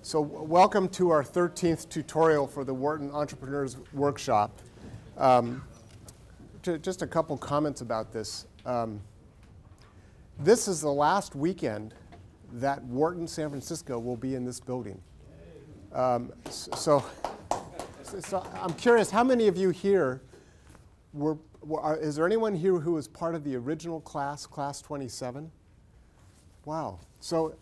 So welcome to our 13th tutorial for the Wharton Entrepreneurs Workshop. Just a couple comments about this. This is the last weekend that Wharton San Francisco will be in this building. So I'm curious, how many of you here is there anyone here who was part of the original class, Class 27? Wow. So,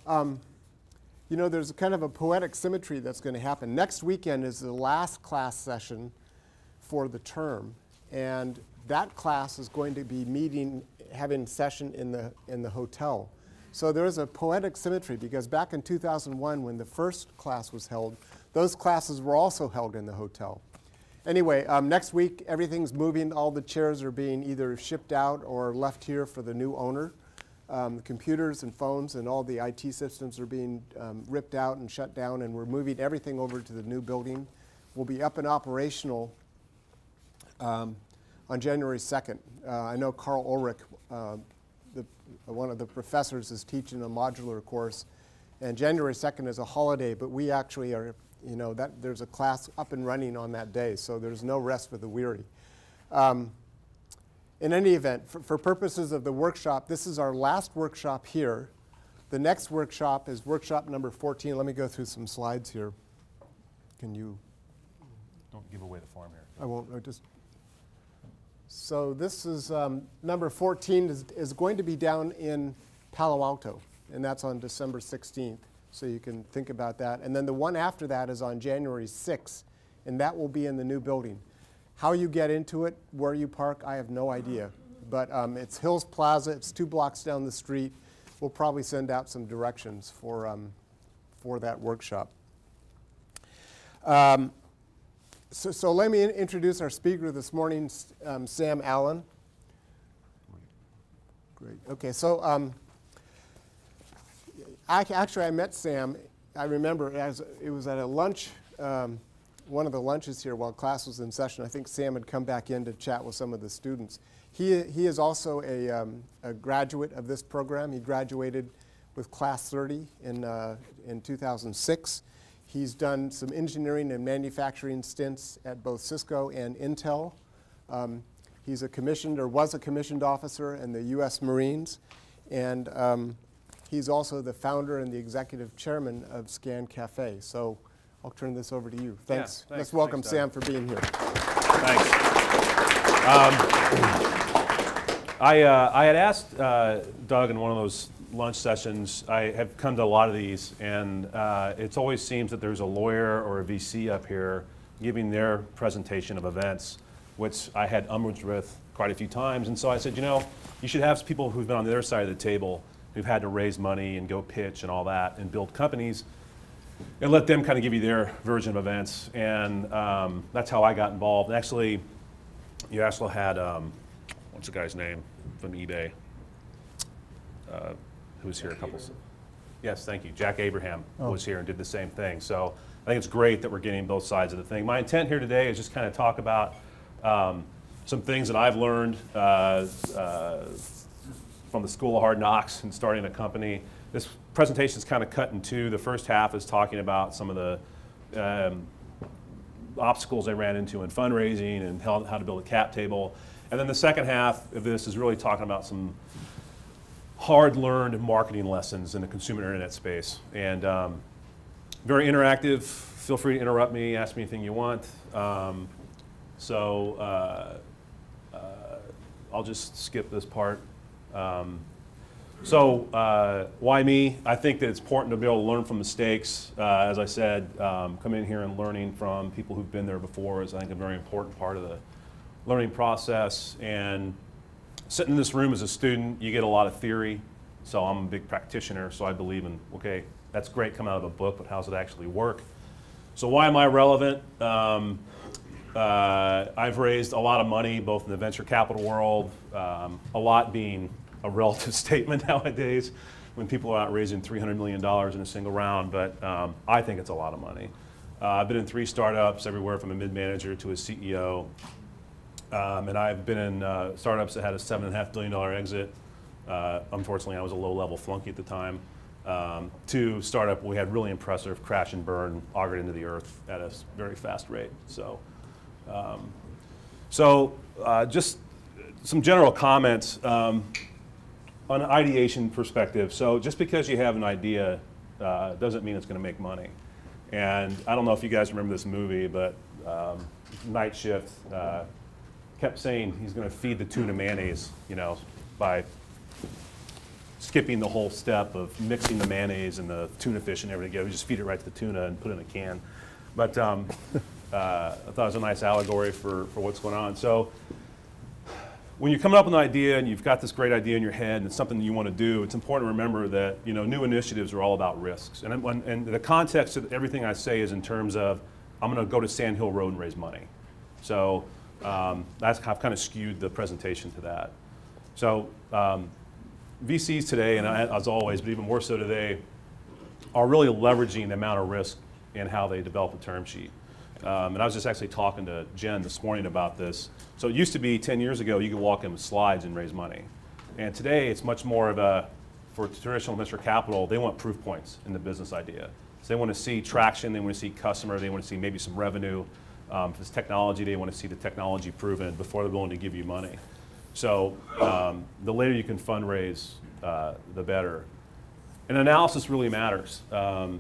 you know, there's kind of a poetic symmetry that's going to happen. Next weekend is the last class session for the term, and that class is going to be having session in the hotel. So there is a poetic symmetry because back in 2001, when the first class was held, those classes were also held in the hotel. Anyway, next week everything's moving. All the chairs are being either shipped out or left here for the new owner. The computers and phones and all the IT systems are being ripped out and shut down, and we're moving everything over to the new building. We'll be up and operational on January 2nd. I know Carl Ulrich, one of the professors, is teaching a modular course, and January 2nd is a holiday, but we actually are, you know, there's a class up and running on that day, so there's no rest for the weary. In any event, for purposes of the workshop, this is our last workshop here. The next workshop is workshop number 14. Let me go through some slides here. Can you? Don't give away the farm here. I won't. So this is number 14 is going to be down in Palo Alto, and that's on December 16th. So you can think about that. And then the one after that is on January 6th, and that will be in the new building. How you get into it, where you park, I have no idea. But it's Hills Plaza. It's 2 blocks down the street. We'll probably send out some directions for that workshop. So let me introduce our speaker this morning, Sam Allen. Great. Okay, so actually I met Sam, I remember, it was at a lunch, one of the lunches here while class was in session. I think Sam had come back in to chat with some of the students. He is also a graduate of this program. He graduated with Class 30 in 2006. He's done some engineering and manufacturing stints at both Cisco and Intel. He's was a commissioned officer in the U.S. Marines, and he's also the founder and the executive chairman of Scan Cafe. So I'll turn this over to you. Thanks. Yeah, Let's welcome Sam for being here. Thanks. I had asked Doug in one of those lunch sessions, I have come to a lot of these, and it always seems that there's a lawyer or a VC up here giving their presentation of events, which I had umbrage with quite a few times. And so I said, you know, you should have people who've been on the other side of the table, who've had to raise money and go pitch and all that and build companies, and let them kind of give you their version of events. And that's how I got involved. And actually, you also had, what's the guy's name from eBay? Who was here a couple, yes, thank you. Jack Abraham was here and did the same thing. So I think it's great that we're getting both sides of the thing. My intent here today is just kind of talk about some things that I've learned from the School of Hard Knocks and starting a company. This presentation is kind of cut in two. The first half is talking about some of the obstacles I ran into in fundraising and how to build a cap table. And then the second half of this is really talking about some hard-learned marketing lessons in the consumer internet space. And very interactive. Feel free to interrupt me, ask me anything you want. I'll just skip this part. Why me? I think that it's important to be able to learn from mistakes. As I said, coming in here and learning from people who've been there before is, I think, a very important part of the learning process. And sitting in this room as a student, you get a lot of theory. So I'm a big practitioner, so I believe in, okay, that's great coming out of a book, but how does it actually work? So why am I relevant? I've raised a lot of money, both in the venture capital world, a lot being a relative statement nowadays when people are out raising $300 million in a single round, but I think it's a lot of money. I've been in 3 startups, everywhere from a mid-manager to a CEO. And I've been in startups that had a $7.5 billion exit. Unfortunately, I was a low-level flunky at the time. to startup, we had really impressive crash and burn, augured into the earth at a very fast rate. Just some general comments on an ideation perspective. So just because you have an idea doesn't mean it's going to make money. And I don't know if you guys remember this movie, but Night Shift kept saying he's going to feed the tuna mayonnaise, by skipping the whole step of mixing the mayonnaise and the tuna fish and everything together. We just feed it right to the tuna and put it in a can. But I thought it was a nice allegory for what's going on. So when you're coming up with an idea and you've got this great idea in your head and it's something that you want to do, it's important to remember that new initiatives are all about risks. And the context of everything I say is in terms of I'm going to go to Sand Hill Road and raise money. So I've kind of skewed the presentation to that. So VCs today, and as always, but even more so today, are really leveraging the amount of risk in how they develop a term sheet. And I was just actually talking to Jen this morning about this. So it used to be 10 years ago, you could walk in with slides and raise money. And today, it's much more of for traditional venture capital, they want proof points in the business idea. So they want to see traction, they want to see customer, they want to see maybe some revenue. If it's technology, they want to see the technology proven before they're willing to give you money. So the later you can fundraise, the better. And analysis really matters. So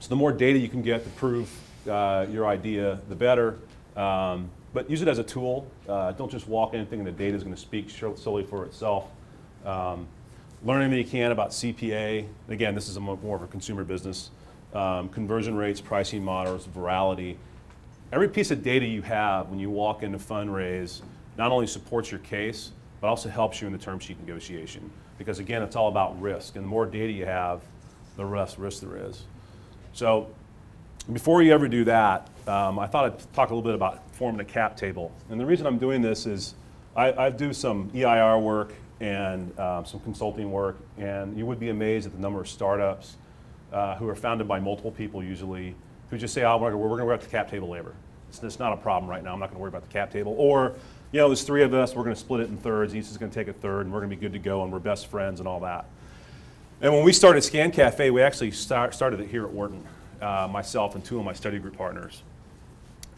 the more data you can get to prove your idea, the better. But use it as a tool. Don't just walk in thinking the data is going to speak solely for itself. Learning that you can about CPA. Again, this is more of a consumer business. Conversion rates, pricing models, virality. Every piece of data you have when you walk in to fundraise not only supports your case, but also helps you in the term sheet negotiation. Because again, it's all about risk. And the more data you have, the less risk there is. So before you ever do that, I thought I'd talk a little bit about forming a cap table. And the reason I'm doing this is I do some EIR work and some consulting work, and you would be amazed at the number of startups who are founded by multiple people usually, who just say, oh, we're going to worry about the cap table later. It's not a problem right now. I'm not going to worry about the cap table. Or, there's 3 of us. We're going to split it in thirds. Each is going to take a third, and we're going to be good to go, and we're best friends and all that. And when we started Scan Cafe, we actually started it here at Wharton, myself and 2 of my study group partners.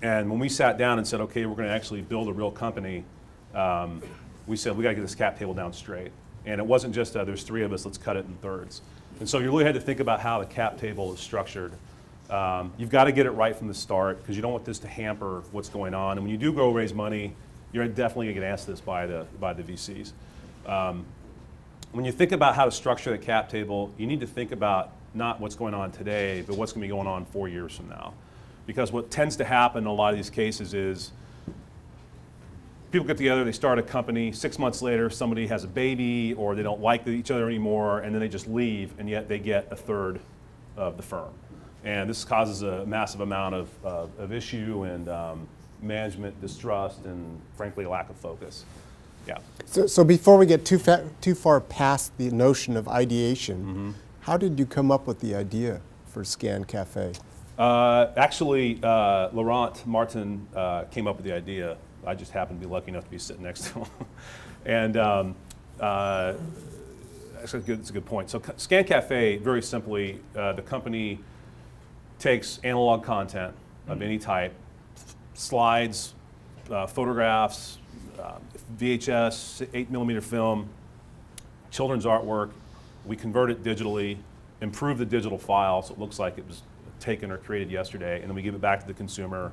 And when we sat down and said, okay, we're going to actually build a real company, we said, we got to get this cap table down straight. And it wasn't just, there's 3 of us, let's cut it in thirds. And so you really had to think about how the cap table is structured. You've got to get it right from the start because you don't want this to hamper what's going on. And when you do go raise money, you're definitely going to get asked this by the VCs. When you think about how to structure the cap table, you need to think about not what's going on today, but what's going to be going on 4 years from now. Because what tends to happen in a lot of these cases is people get together, they start a company, 6 months later somebody has a baby or they don't like each other anymore, and then they just leave, and yet they get a third of the firm. And this causes a massive amount of issue and management distrust and frankly a lack of focus. Yeah. So before we get too far past the notion of ideation, how did you come up with the idea for Scan Cafe? Actually, Laurent Martin came up with the idea. I just happened to be lucky enough to be sitting next to him. And actually, it's a good point. So Scan Cafe, very simply, the company takes analog content of any type, slides, photographs, VHS, 8mm film, children's artwork. We convert it digitally, improve the digital file so it looks like it was taken or created yesterday, and then we give it back to the consumer,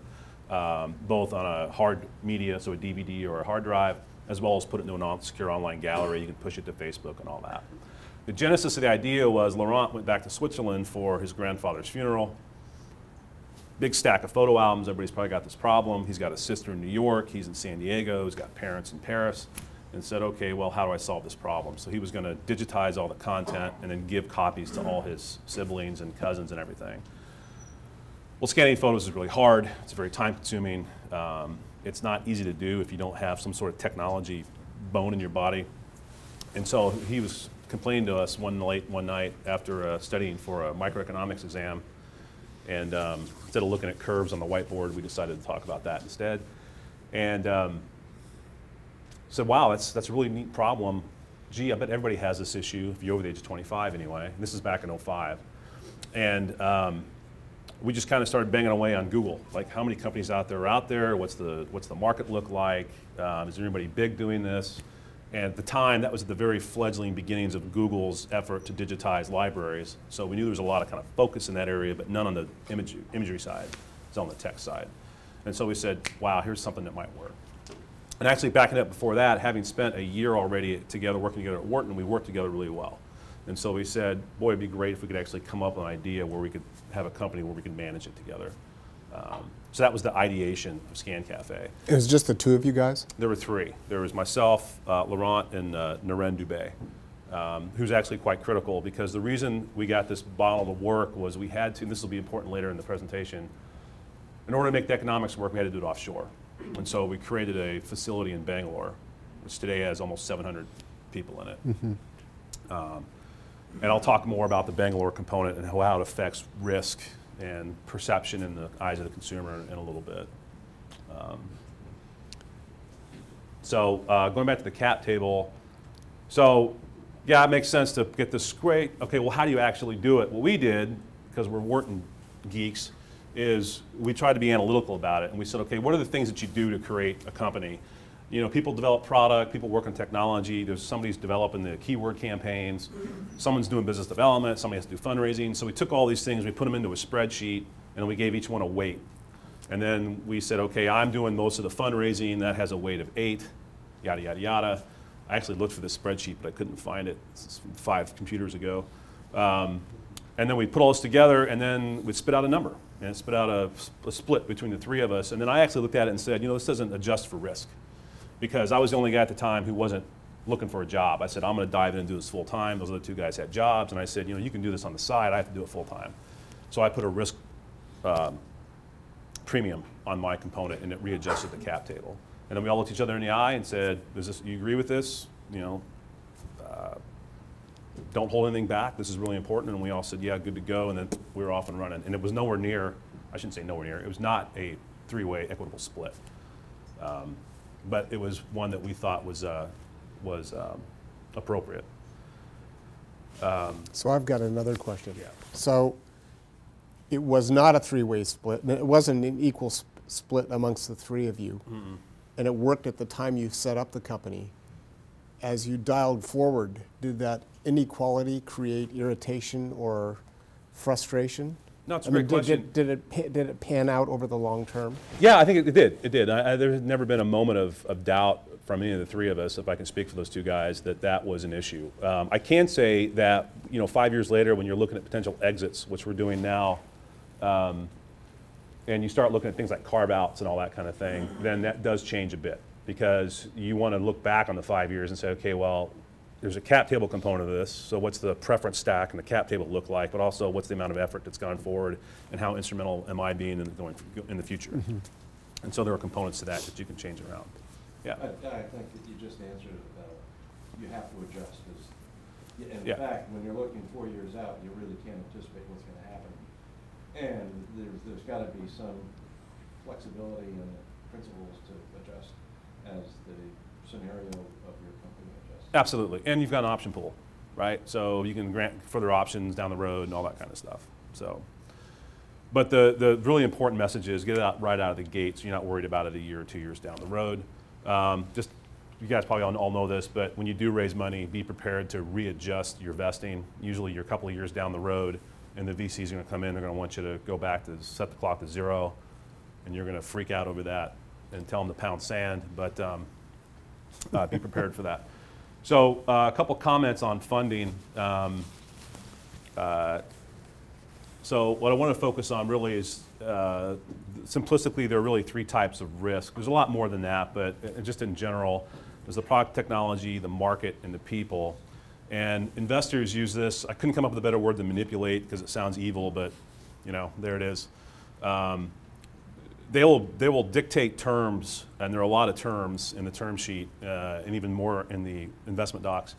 both on a hard media, so a DVD or a hard drive, as well as put it into a secure online gallery. You can push it to Facebook and all that. The genesis of the idea was Laurent went back to Switzerland for his grandfather's funeral. Big stack of photo albums. Everybody's probably got this problem. He's got a sister in New York. He's in San Diego. He's got parents in Paris. And said, okay, well, how do I solve this problem? So he was going to digitize all the content and then give copies to all his siblings and cousins and everything. Well, scanning photos is really hard. It's very time consuming. It's not easy to do if you don't have some sort of technology bone in your body. And so he was complaining to us one night after studying for a microeconomics exam. And instead of looking at curves on the whiteboard, we decided to talk about that instead. And said, wow, that's a really neat problem. gee, I bet everybody has this issue if you're over the age of 25 anyway. This is back in '05. And we just kind of started banging away on Google, like how many companies out there are out there, what's the market look like, is there anybody big doing this? And at the time, that was at the very fledgling beginnings of Google's effort to digitize libraries. So we knew there was a lot of kind of focus in that area, but none on the imagery side. It was on the text side. And so we said, wow, here's something that might work. And actually backing up before that, having spent a year already together, working together at Wharton, we worked together really well. And so we said, boy, it'd be great if we could actually come up with an idea where we could have a company where we could manage it together. So that was the ideation of Scan Cafe. It was just the two of you guys? There were three. There was myself, Laurent, and Naren Dubé, who's actually quite critical because the reason we got this model to work was we had to, and this will be important later in the presentation, in order to make the economics work, we had to do it offshore. And so we created a facility in Bangalore, which today has almost 700 people in it. And I'll talk more about the Bangalore component and how it affects risk and perception in the eyes of the consumer in a little bit. Going back to the cap table, so yeah, it makes sense to get this great. Okay, well, how do you actually do it? What we did, because we're Wharton geeks, is we tried to be analytical about it, and we said, okay, what are the things that you do to create a company? You know, people develop product, people work on technology, there's somebody's developing the keyword campaigns, someone's doing business development, somebody has to do fundraising. So we took all these things, we put them into a spreadsheet, and we gave each one a weight. And then we said, okay, I'm doing most of the fundraising, that has a weight of 8, yada, yada, yada. I actually looked for this spreadsheet, but I couldn't find it. It's 5 computers ago. And then we put all this together, and then we spit out a number. And it spit out a split between the three of us. And then I actually looked at it and said, you know, this doesn't adjust for risk. Because I was the only guy at the time who wasn't looking for a job. I said, I'm going to dive in and do this full time. Those other 2 guys had jobs. And I said, you know, you can do this on the side. I have to do it full time. So I put a risk premium on my component, and it readjusted the cap table. And then we all looked each other in the eye and said, you agree with this? You know, don't hold anything back. This is really important. And we all said, yeah, good to go. And then we were off and running. And it was nowhere near, I shouldn't say nowhere near, it was not a 3-way equitable split. But it was one that we thought was appropriate. So I've got another question. Yeah. So it was not a 3-way split. It wasn't an equal split amongst the 3 of you. Mm-mm. And it worked at the time you set up the company. As you dialed forward, did that inequality create irritation or frustration? No, it's a great question. Did it pan out over the long term? Yeah, I think it did. It did. There's never been a moment of doubt from any of the 3 of us, if I can speak for those 2 guys, that was an issue. I can say that, you know, 5 years later, when you're looking at potential exits, which we're doing now, and you start looking at things like carve-outs and all that kind of thing, then that does change a bit, because you want to look back on the 5 years and say, okay, well, there's a cap table component of this, so what's the preference stack and the cap table look like, but also what's the amount of effort that's gone forward, and how instrumental am I being in the future? Mm-hmm. And so there are components to that you can change around. Yeah. I think that you just answered it. You have to adjust. In yeah. fact, when you're looking 4 years out, you really can't anticipate what's going to happen. And there's got to be some flexibility in the principles to adjust as the scenario of your company adjusts. Absolutely, and you've got an option pool, right? So you can grant further options down the road and all that kind of stuff. So, but the really important message is get it out right out of the gate, so you're not worried about it a year or 2 years down the road. Just, you guys probably all know this, but when you do raise money, be prepared to readjust your vesting. Usually you're a couple of years down the road, and the VCs are going to come in, they're going to want you to go back to set the clock to 0, and you're going to freak out over that and tell them to pound sand, but be prepared for that. So a couple comments on funding. So what I want to focus on really is, simplistically, there are really 3 types of risk. There's a lot more than that, but just in general, there's the product technology, the market, and the people. And investors use this, I couldn't come up with a better word than manipulate because it sounds evil, but you know, there it is. They will dictate terms, and there are a lot of terms in the term sheet, and even more in the investment docs,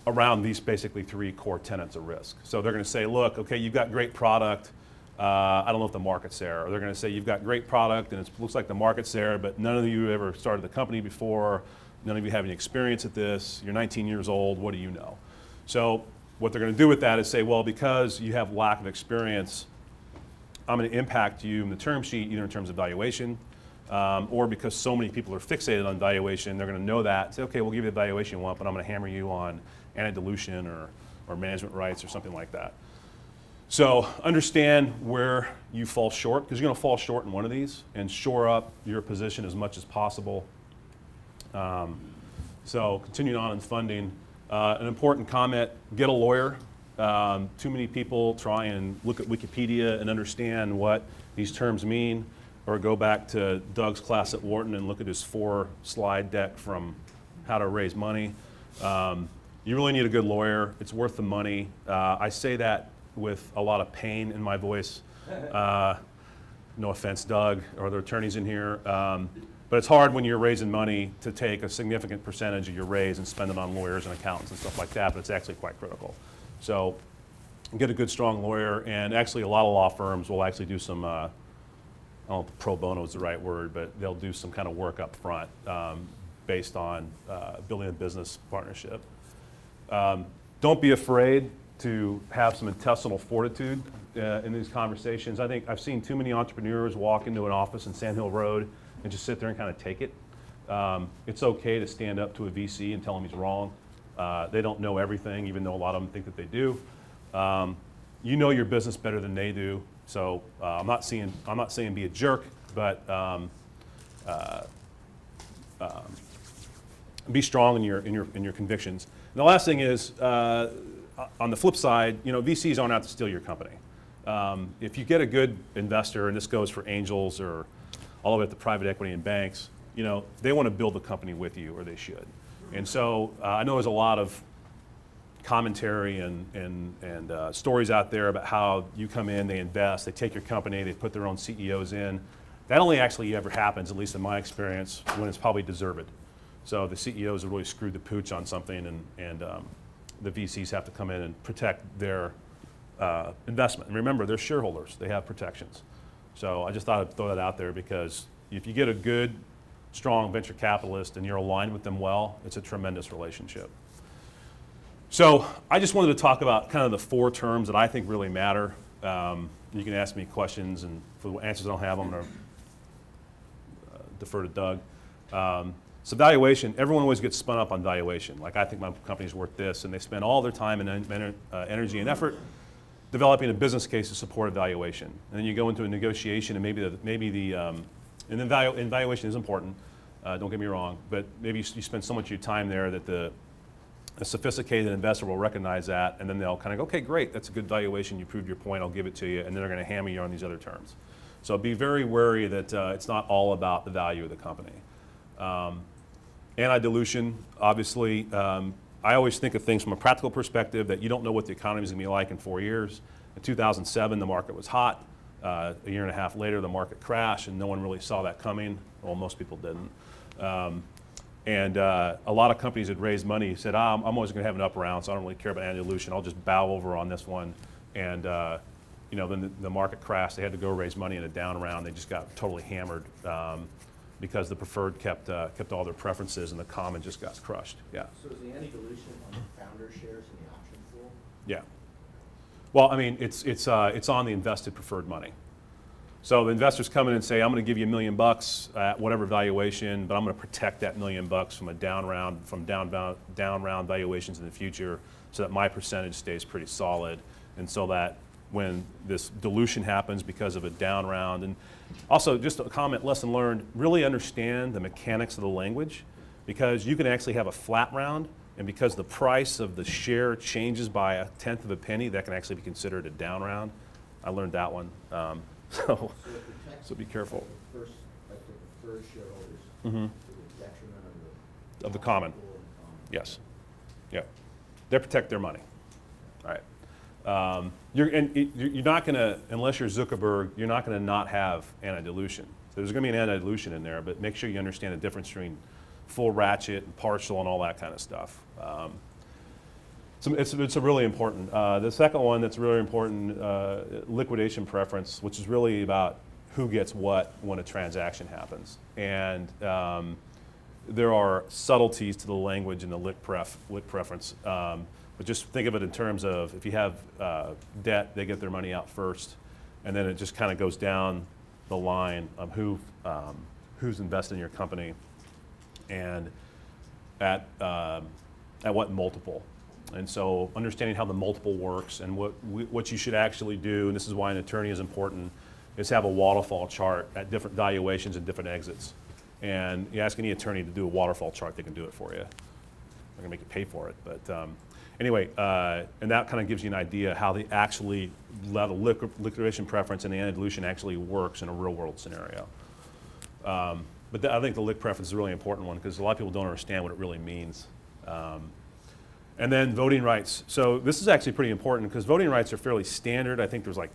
around these basically 3 core tenets of risk. So they're going to say, look, okay, you've got great product, I don't know if the market's there. Or they're going to say, you've got great product, and it looks like the market's there, but none of you ever started the company before. None of you have any experience at this. You're 19 years old. What do you know? So what they're going to do with that is say, well, because you have lack of experience, I'm going to impact you in the term sheet, either in terms of valuation, or because so many people are fixated on valuation, they're going to know that. Say, okay, we'll give you the valuation you want, but I'm going to hammer you on anti-dilution or management rights or something like that. So understand where you fall short, because you're going to fall short in one of these, and shore up your position as much as possible. So continuing on in funding, an important comment, get a lawyer. Too many people try and look at Wikipedia and understand what these terms mean, or go back to Doug's class at Wharton and look at his 4-slide deck from how to raise money. You really need a good lawyer. It's worth the money. I say that with a lot of pain in my voice. No offense, Doug, or the attorneys in here. But it's hard when you're raising money to take a significant percentage of your raise and spend it on lawyers and accountants and stuff like that, but it's actually quite critical. So get a good, strong lawyer, and actually a lot of law firms will actually do some, I don't know if pro bono is the right word, but they'll do some kind of work up front based on building a business partnership. Don't be afraid to have some intestinal fortitude in these conversations. I think I've seen too many entrepreneurs walk into an office in Sand Hill Road and just sit there and kind of take it. It's okay to stand up to a VC and tell him he's wrong. They don't know everything, even though a lot of them think that they do. You know your business better than they do, so I'm not saying be a jerk, but be strong in your convictions. And the last thing is, on the flip side, you know, VCs aren't out to steal your company. If you get a good investor, and this goes for angels or all the way up to private equity and banks, you know, they want to build the company with you, or they should. And so I know there's a lot of commentary and stories out there about how you come in, they invest, they take your company, they put their own CEOs in. That only actually ever happens, at least in my experience, when it's probably deserved. So the CEOs have really screwed the pooch on something, and the VCs have to come in and protect their investment. And remember, they're shareholders, they have protections. So I just thought I'd throw that out there, because if you get a good, strong venture capitalist and you're aligned with them well, it's a tremendous relationship. So I just wanted to talk about kind of the 4 terms that I think really matter. You can ask me questions, and for the answers I don't have, I'm going to defer to Doug. So valuation, everyone always gets spun up on valuation. Like, I think my company's worth this, and they spend all their time and energy and effort developing a business case to support a valuation. And then you go into a negotiation, and and valuation is important, don't get me wrong, but maybe you spend so much of your time there that a sophisticated investor will recognize that, and then they'll kind of go, okay, great, that's a good valuation, you proved your point, I'll give it to you, and then they're going to hammer you on these other terms. So be very wary that it's not all about the value of the company. Anti-dilution, obviously, I always think of things from a practical perspective, that you don't know what the economy is going to be like in 4 years. In 2007, the market was hot. A year and a half later, the market crashed, and no one really saw that coming. Well, most people didn't. A lot of companies had raised money, said, I'm always going to have an up round, so I don't really care about anti-dilution. I'll just bow over on this one. And you know, then the market crashed. They had to go raise money in a down round. They just got totally hammered because the preferred kept all their preferences, and the common just got crushed. Yeah. So is the anti-dilution on the founder shares in the option pool? Yeah. Well, I mean, it's on the invested preferred money. So the investors come in and say, I'm going to give you $1 million at whatever valuation, but I'm going to protect that $1 million from a down round, from down round valuations in the future, so that my percentage stays pretty solid, and so that when this dilution happens because of a down round. And also, just a comment, lesson learned, really understand the mechanics of the language, because you can actually have a flat round, and because the price of the share changes by 1/10 of a penny, that can actually be considered a down round. I learned that one. So be careful. The preferred shareholders Mm-hmm. to the detriment Of the common. pool and common. Yes. Yeah. They protect their money. All right. You're not going to, unless you're Zuckerberg, you're not going to not have anti-dilution. So there's going to be an anti-dilution in there, but make sure you understand the difference between full ratchet and partial and all that kind of stuff. So it's a really important. The second one that's really important, liquidation preference, which is really about who gets what when a transaction happens. And there are subtleties to the language and the lick preference. But just think of it in terms of if you have debt, they get their money out first, and then it just kind of goes down the line of who's invested in your company and at what multiple. And so understanding how the multiple works and what you should actually do, and this is why an attorney is important, is have a waterfall chart at different valuations and different exits. And you ask any attorney to do a waterfall chart, they can do it for you. They're gonna make you pay for it, but anyway, and that kind of gives you an idea how the liquidation preference and the anti-dilution actually works in a real world scenario. But I think the lick preference is a really important one because a lot of people don't understand what it really means. And then voting rights. So this is actually pretty important because voting rights are fairly standard. I think there's like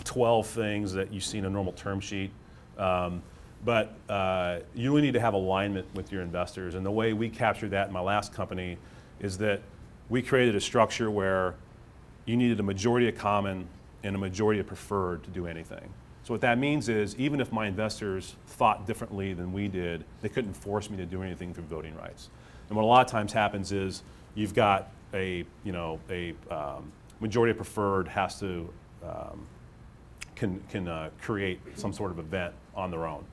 12 things that you see in a normal term sheet. But you really need to have alignment with your investors. And the way we captured that in my last company is that we created a structure where you needed a majority of common and a majority of preferred to do anything. So what that means is even if my investors thought differently than we did, they couldn't force me to do anything through voting rights. And what a lot of times happens is you've got a majority of preferred has to can create some sort of event on their own.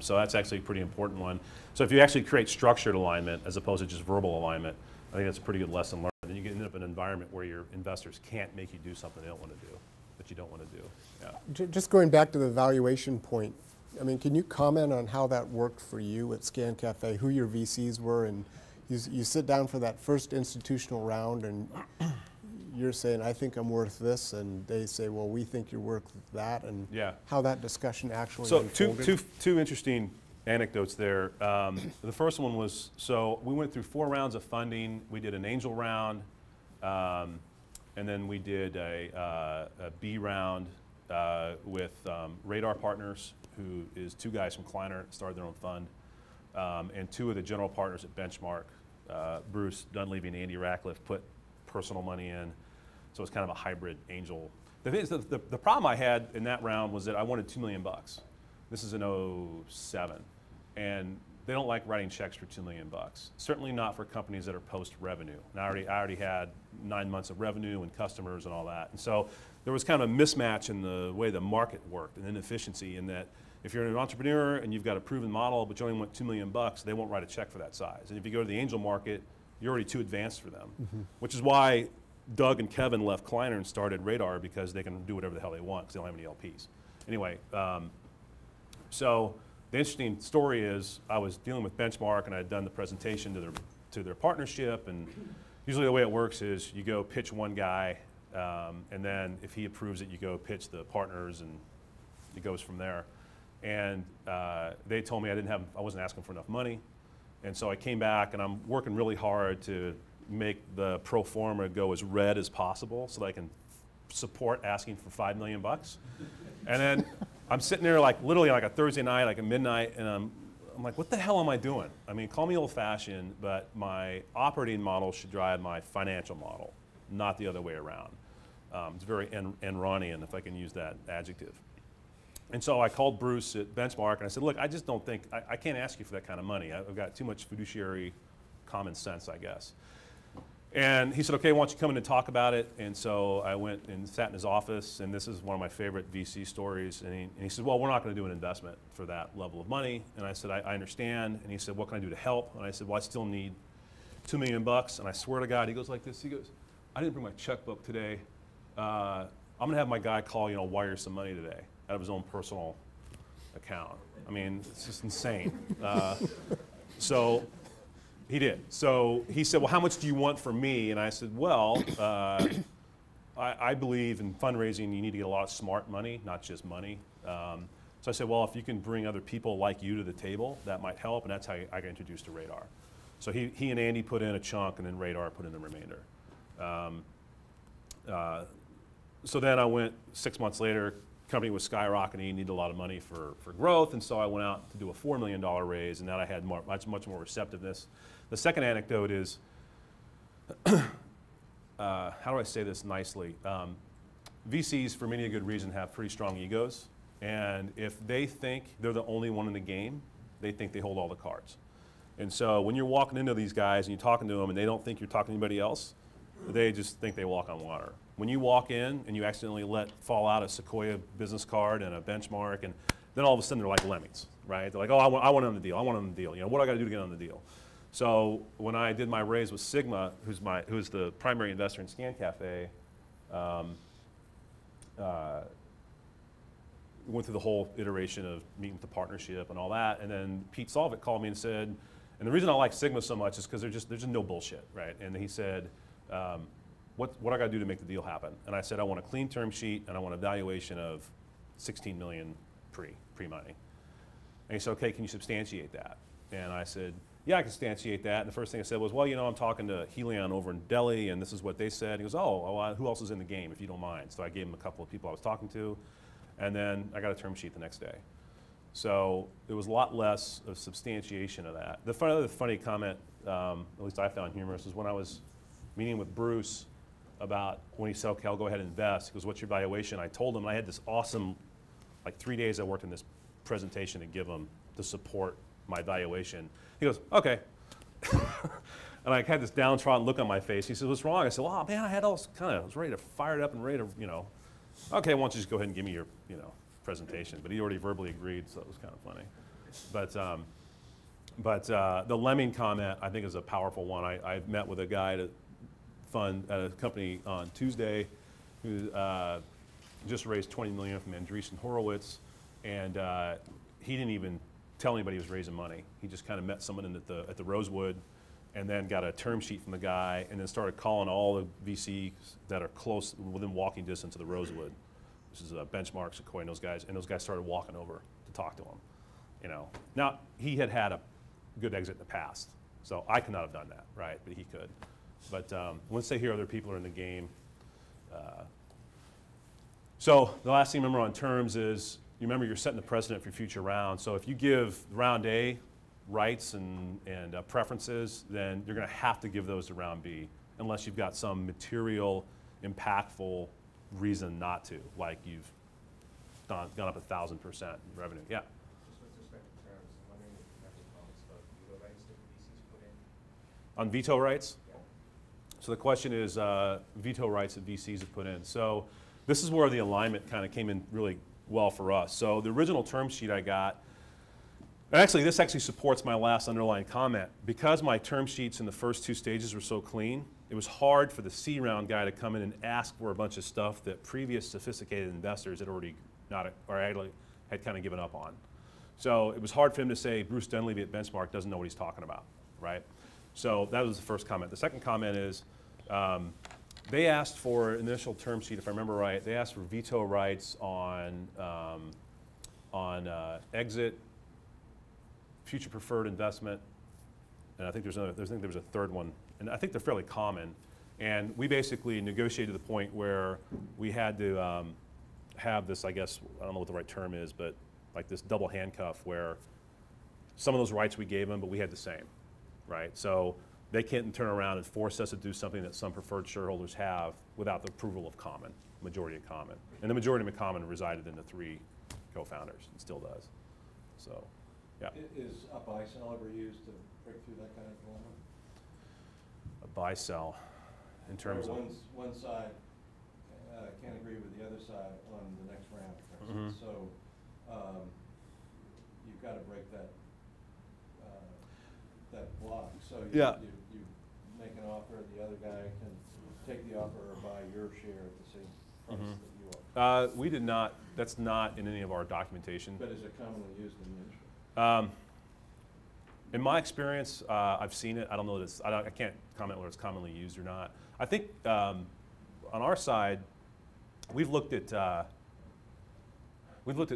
So that's actually a pretty important one. So if you actually create structured alignment as opposed to just verbal alignment, I think that's a pretty good lesson learned. And you get end up in an environment where your investors can't make you do something they don't want to do, that you don't want to do. Yeah. Just going back to the valuation point, I mean, can you comment on how that worked for you at Scan Cafe, who your VCs were, and you sit down for that first institutional round and you're saying, I think I'm worth this, and they say, well, we think you're worth that, and how that discussion actually unfolded? So two interesting anecdotes there. The first one was, so we went through 4 rounds of funding. We did an angel round, and then we did a B round with Radar Partners, who is 2 guys from Kleiner, started their own fund, and 2 of the general partners at Benchmark, Bruce Dunleavy and Andy Ratcliffe, put personal money in. So it's kind of a hybrid angel. The thing is, the problem I had in that round was that I wanted $2 million. This is in 2007. And they don't like writing checks for $2 million. Certainly not for companies that are post-revenue. And I already had 9 months of revenue and customers and all that. And so there was kind of a mismatch in the way the market worked, and inefficiency in that if you're an entrepreneur and you've got a proven model, but you only want $2 million, they won't write a check for that size. And if you go to the angel market, you're already too advanced for them, which is why Doug and Kevin left Kleiner and started Radar, because they can do whatever the hell they want because they don't have any LPs. Anyway, so the interesting story is I was dealing with Benchmark and I had done the presentation to their partnership, and usually the way it works is you go pitch one guy, and then if he approves it, you go pitch the partners, and it goes from there. And they told me I wasn't asking for enough money, and so I came back and I'm working really hard to make the pro forma go as red as possible so that I can support asking for $5 million. And then I'm sitting there like literally like a Thursday night, like at midnight, and I'm like, what the hell am I doing? I mean, call me old-fashioned, but my operating model should drive my financial model, not the other way around. It's very Enronian, if I can use that adjective. And so I called Bruce at Benchmark and I said, look, I just don't think, I can't ask you for that kind of money. I've got too much fiduciary common sense, I guess. And he said, okay, why don't you come in and talk about it? And so I went and sat in his office, and this is one of my favorite VC stories. And he said, well, we're not going to do an investment for that level of money. And I said, I understand. And he said, what can I do to help? And I said, well, I still need $2 million. And I swear to God, he goes like this. He goes, I didn't bring my checkbook today. I'm going to have my guy call, wire some money today out of his own personal account. I mean, it's just insane. So he did. So he said, well, how much do you want from me? And I said, well, I believe in fundraising, you need to get a lot of smart money, not just money. So I said, well, if you can bring other people like you to the table, that might help. And that's how I got introduced to Radar. So he and Andy put in a chunk, and then Radar put in the remainder. So then I went 6 months later. Company was skyrocketing, needed a lot of money for growth, and so I went out to do a $4 million raise, and now I had much more receptiveness. The second anecdote is, how do I say this nicely? VCs, for many a good reason, have pretty strong egos, and if they think they're the only one in the game, they think they hold all the cards. And so when you're walking into these guys and you're talking to them and they don't think you're talking to anybody else, they just think they walk on water. When you walk in and you accidentally let fall out a Sequoia business card and a benchmark, and then all of a sudden they're like lemmings, right? They're like, oh, I want on the deal. I want on the deal. You know, what do I got to do to get on the deal? So when I did my raise with Sigma, who's the primary investor in ScanCafe, we went through the whole iteration of meeting with the partnership and all that, and then Pete Solvik called me and said, and the reason I like Sigma so much is because there's just no bullshit, right? And he said, what I got to do to make the deal happen? And I said, I want a clean term sheet and I want a valuation of 16 million pre-money. And he said, okay, can you substantiate that? And I said, yeah, I can substantiate that. And the first thing I said was, well, you know, I'm talking to Helion over in Delhi, and this is what they said. He goes, oh, well, who else is in the game, if you don't mind? So I gave him a couple of people I was talking to, and then I got a term sheet the next day. So there was a lot less of substantiation of that. The other funny comment, at least I found humorous, is when I was meeting with Bruce about when he said, okay, I'll go ahead and invest. He goes, what's your valuation? I told him, and I had this awesome, like 3 days I worked in this presentation to give him to support my valuation. He goes, okay. And I had this downtrodden look on my face. He said, what's wrong? I said, well, man, I had all kind of, I was ready to fire it up and ready to, you know, okay, why don't you just go ahead and give me your, you know, presentation. But he already verbally agreed, so it was kind of funny. But the lemming comment, I think, is a powerful one. I met with a guy at a company on Tuesday who just raised $20 million from Andreessen Horowitz, and he didn't even tell anybody he was raising money. He just kind of met someone at the Rosewood, and then got a term sheet from the guy, and then started calling all the VCs that are close, within walking distance of the Rosewood. This is Benchmark, Sequoia, and those guys started walking over to talk to him. You know, now he had a good exit in the past, so I could not have done that, right? But he could. But once they hear other people are in the game. So the last thing to remember on terms is, you remember you're setting the precedent for future rounds. So if you give round A rights and preferences, then you're going to have to give those to round B, unless you've got some material, impactful reason not to, like you've gone up 1,000% in revenue. Yeah. Just with respect to terms, I'm wondering if you have any comments about veto rights that the VCs put in? On veto rights? Yeah. So the question is veto rights that VCs have put in. So this is where the alignment kind of came in really well for us. So the original term sheet I got, actually this actually supports my last underlying comment. Because my term sheets in the first two stages were so clean, it was hard for the C round guy to come in and ask for a bunch of stuff that previous sophisticated investors had already had kind of given up on. So it was hard for him to say Bruce Dunleavy at Benchmark doesn't know what he's talking about, right? So that was the first comment. The second comment is they asked for initial term sheet, if I remember right, they asked for veto rights on exit, future preferred investment, and I think there was a third one, and I think they're fairly common. And we basically negotiated to the point where we had to have this, I guess, I don't know what the right term is, but like this double handcuff where some of those rights we gave them, but we had the same, right? So they can't turn around and force us to do something that some preferred shareholders have without the approval of common, majority of common. And the majority of common resided in the three co-founders, and still does. So, yeah. Is a buy-sell ever used to break through that kind of dilemma? A buy-sell in terms of? One side can't agree with the other side on the next round, for instance. So you've got to break that block. So you make an offer, the other guy can take the offer or buy your share at the same price that you are. We did not, that's not in any of our documentation. But is it commonly used in the industry? In my experience, I've seen it. I don't know that I can't comment whether it's commonly used or not. I think on our side, we've looked at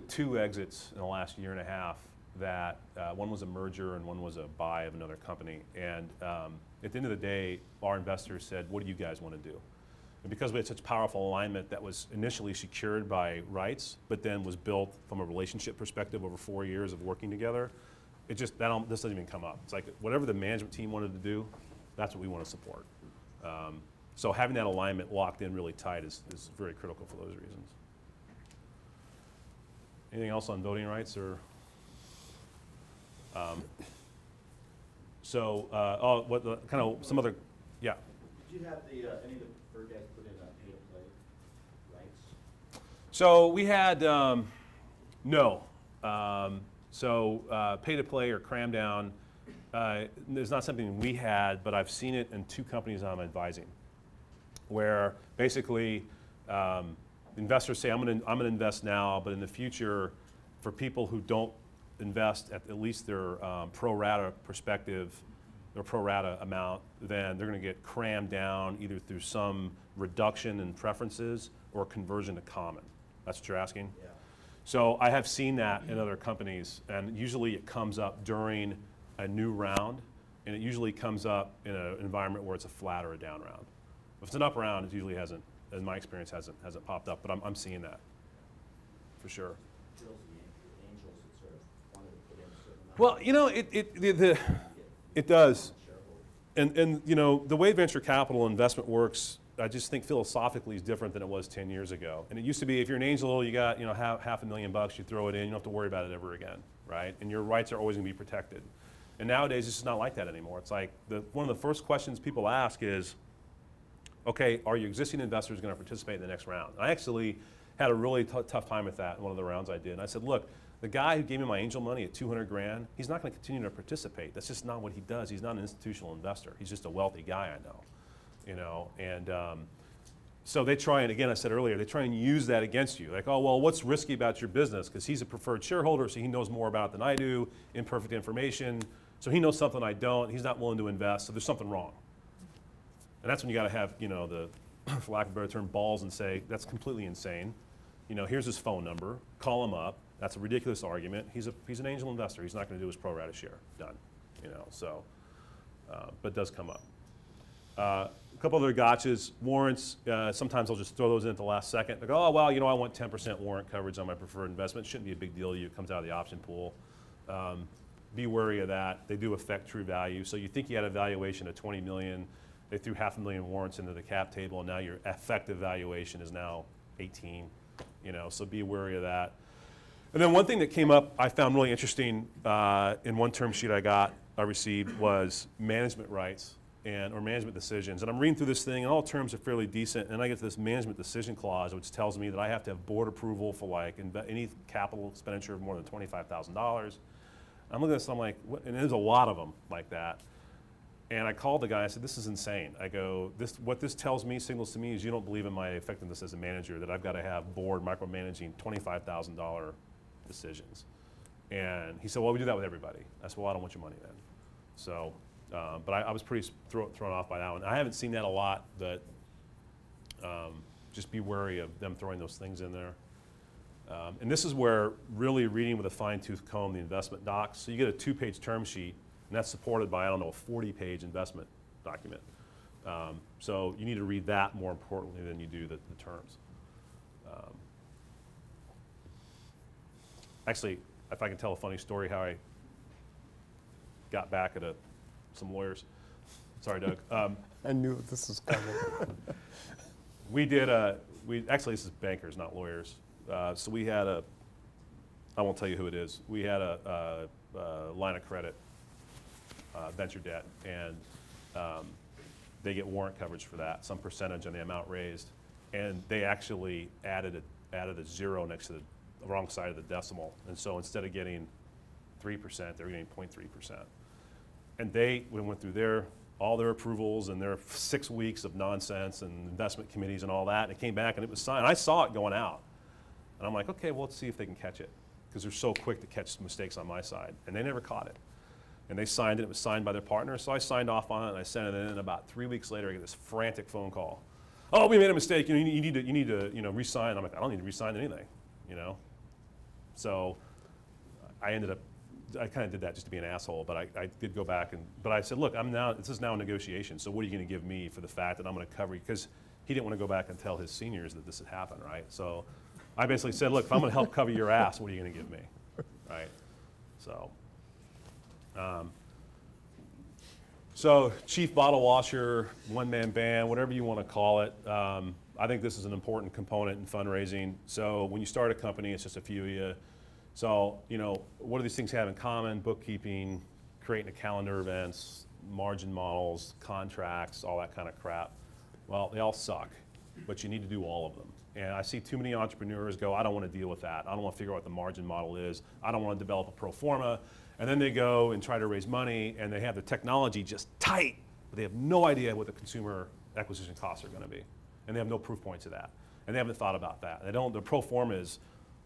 two exits in the last year and a half. That one was a merger and one was a buy of another company. And at the end of the day, our investors said, "What do you guys want to do?" And because we had such powerful alignment that was initially secured by rights, but then was built from a relationship perspective over 4 years of working together, it just this doesn't even come up. It's like whatever the management team wanted to do, that's what we want to support. So having that alignment locked in really tight is very critical for those reasons. Anything else on voting rights or? So, some other, yeah. Did you have any of the preferred guys put in pay-to-play rights? So we had, no. Pay-to-play or cram down is not something we had, but I've seen it in 2 companies I'm advising, where basically investors say, I'm going to invest now, but in the future, for people who don't invest at least their pro rata perspective, their pro rata amount, then they're going to get crammed down either through some reduction in preferences or conversion to common. That's what you're asking? Yeah. So I have seen that in other companies, and usually it comes up during a new round, and it usually comes up in an environment where it's a flat or a down round. If it's an up round, it usually hasn't, in my experience, hasn't popped up, but I'm seeing that, for sure. Drills the angels that sort of wanted to put in a certain amount. Well, you know, it does. And you know, the way venture capital investment works, I just think philosophically is different than it was 10 years ago. And it used to be, if you're an angel, you got, you know, half $500,000, you throw it in, you don't have to worry about it ever again, right? And your rights are always going to be protected. And nowadays, it's just not like that anymore. It's like one of the first questions people ask is, okay, are your existing investors going to participate in the next round? I actually had a really tough time with that in one of the rounds I did. And I said, look, the guy who gave me my angel money at 200 grand, he's not going to continue to participate. That's just not what he does. He's not an institutional investor. He's just a wealthy guy I know, you know. And so they try, and again, I said earlier, they try and use that against you. Like, oh, well, what's risky about your business? Because he's a preferred shareholder, so he knows more about it than I do, imperfect information. So he knows something I don't. He's not willing to invest, so there's something wrong. And that's when you got to have, you know, the, for lack of a better term, balls and say, that's completely insane. You know, here's his phone number. Call him up. That's a ridiculous argument. He's an angel investor. He's not going to do his pro rata share. Done. You know, so, but it does come up. A couple other gotchas, warrants. Sometimes I'll just throw those in at the last second. Like, oh, well, you know, I want 10% warrant coverage on my preferred investment. It shouldn't be a big deal to you. It comes out of the option pool. Be wary of that. They do affect true value. So you think you had a valuation of 20 million. They threw 500,000 warrants into the cap table, and now your effective valuation is now 18. You know, so be wary of that. And then one thing that came up I found really interesting in one term sheet I received was management rights or management decisions. And I'm reading through this thing, and all terms are fairly decent. And I get to this management decision clause, which tells me that I have to have board approval for like any capital expenditure of more than $25,000. I'm looking at this, and I'm like, what? And there's a lot of them like that. And I called the guy, I said, this is insane. I go, what this tells me, signals to me, is you don't believe in my effectiveness as a manager, that I've got to have board micromanaging $25,000 decisions. And he said, well, we do that with everybody. I said, well, I don't want your money then. So, but I was pretty thrown off by that one. I haven't seen that a lot, but just be wary of them throwing those things in there. And this is where really reading with a fine-tooth comb the investment docs. So you get a 2-page term sheet, and that's supported by, I don't know, a 40-page investment document. So you need to read that more importantly than you do the terms. Actually, if I can tell a funny story how I got back at some lawyers. Sorry, Doug. I knew this was coming. Actually, this is bankers, not lawyers. So we had I won't tell you who it is. We had a line of credit, venture debt, and they get warrant coverage for that, some percentage on the amount raised. And they actually added a zero next to the wrong side of the decimal. And so instead of getting 3%, they were getting 0.3%. And they went through all their approvals and their 6 weeks of nonsense and investment committees and all that, and it came back and it was signed. I saw it going out. And I'm like, okay, well, let's see if they can catch it, because they're so quick to catch mistakes on my side. And they never caught it. And they signed it. It was signed by their partner. So I signed off on it, and I sent it in. And about 3 weeks later, I get this frantic phone call. Oh, we made a mistake. You need to re-sign. I'm like, I don't need to re-sign anything, you know. So I kind of did that just to be an asshole, but I did go back but I said, look, this is now a negotiation, so what are you going to give me for the fact that I'm going to cover you? Because he didn't want to go back and tell his seniors that this had happened, right? So I basically said, look, if I'm going to help cover your ass, what are you going to give me, right? So chief bottle washer, one-man band, whatever you want to call it. I think this is an important component in fundraising. So when you start a company, it's just a few of you. So, you know, what do these things have in common? Bookkeeping, creating a calendar events, margin models, contracts, all that kind of crap. Well, they all suck, but you need to do all of them. And I see too many entrepreneurs go, I don't want to deal with that. I don't want to figure out what the margin model is. I don't want to develop a pro forma. And then they go and try to raise money, and they have the technology just tight, but they have no idea what the consumer acquisition costs are going to be. And they have no proof points of that. And they haven't thought about that. They don't, the pro forma is,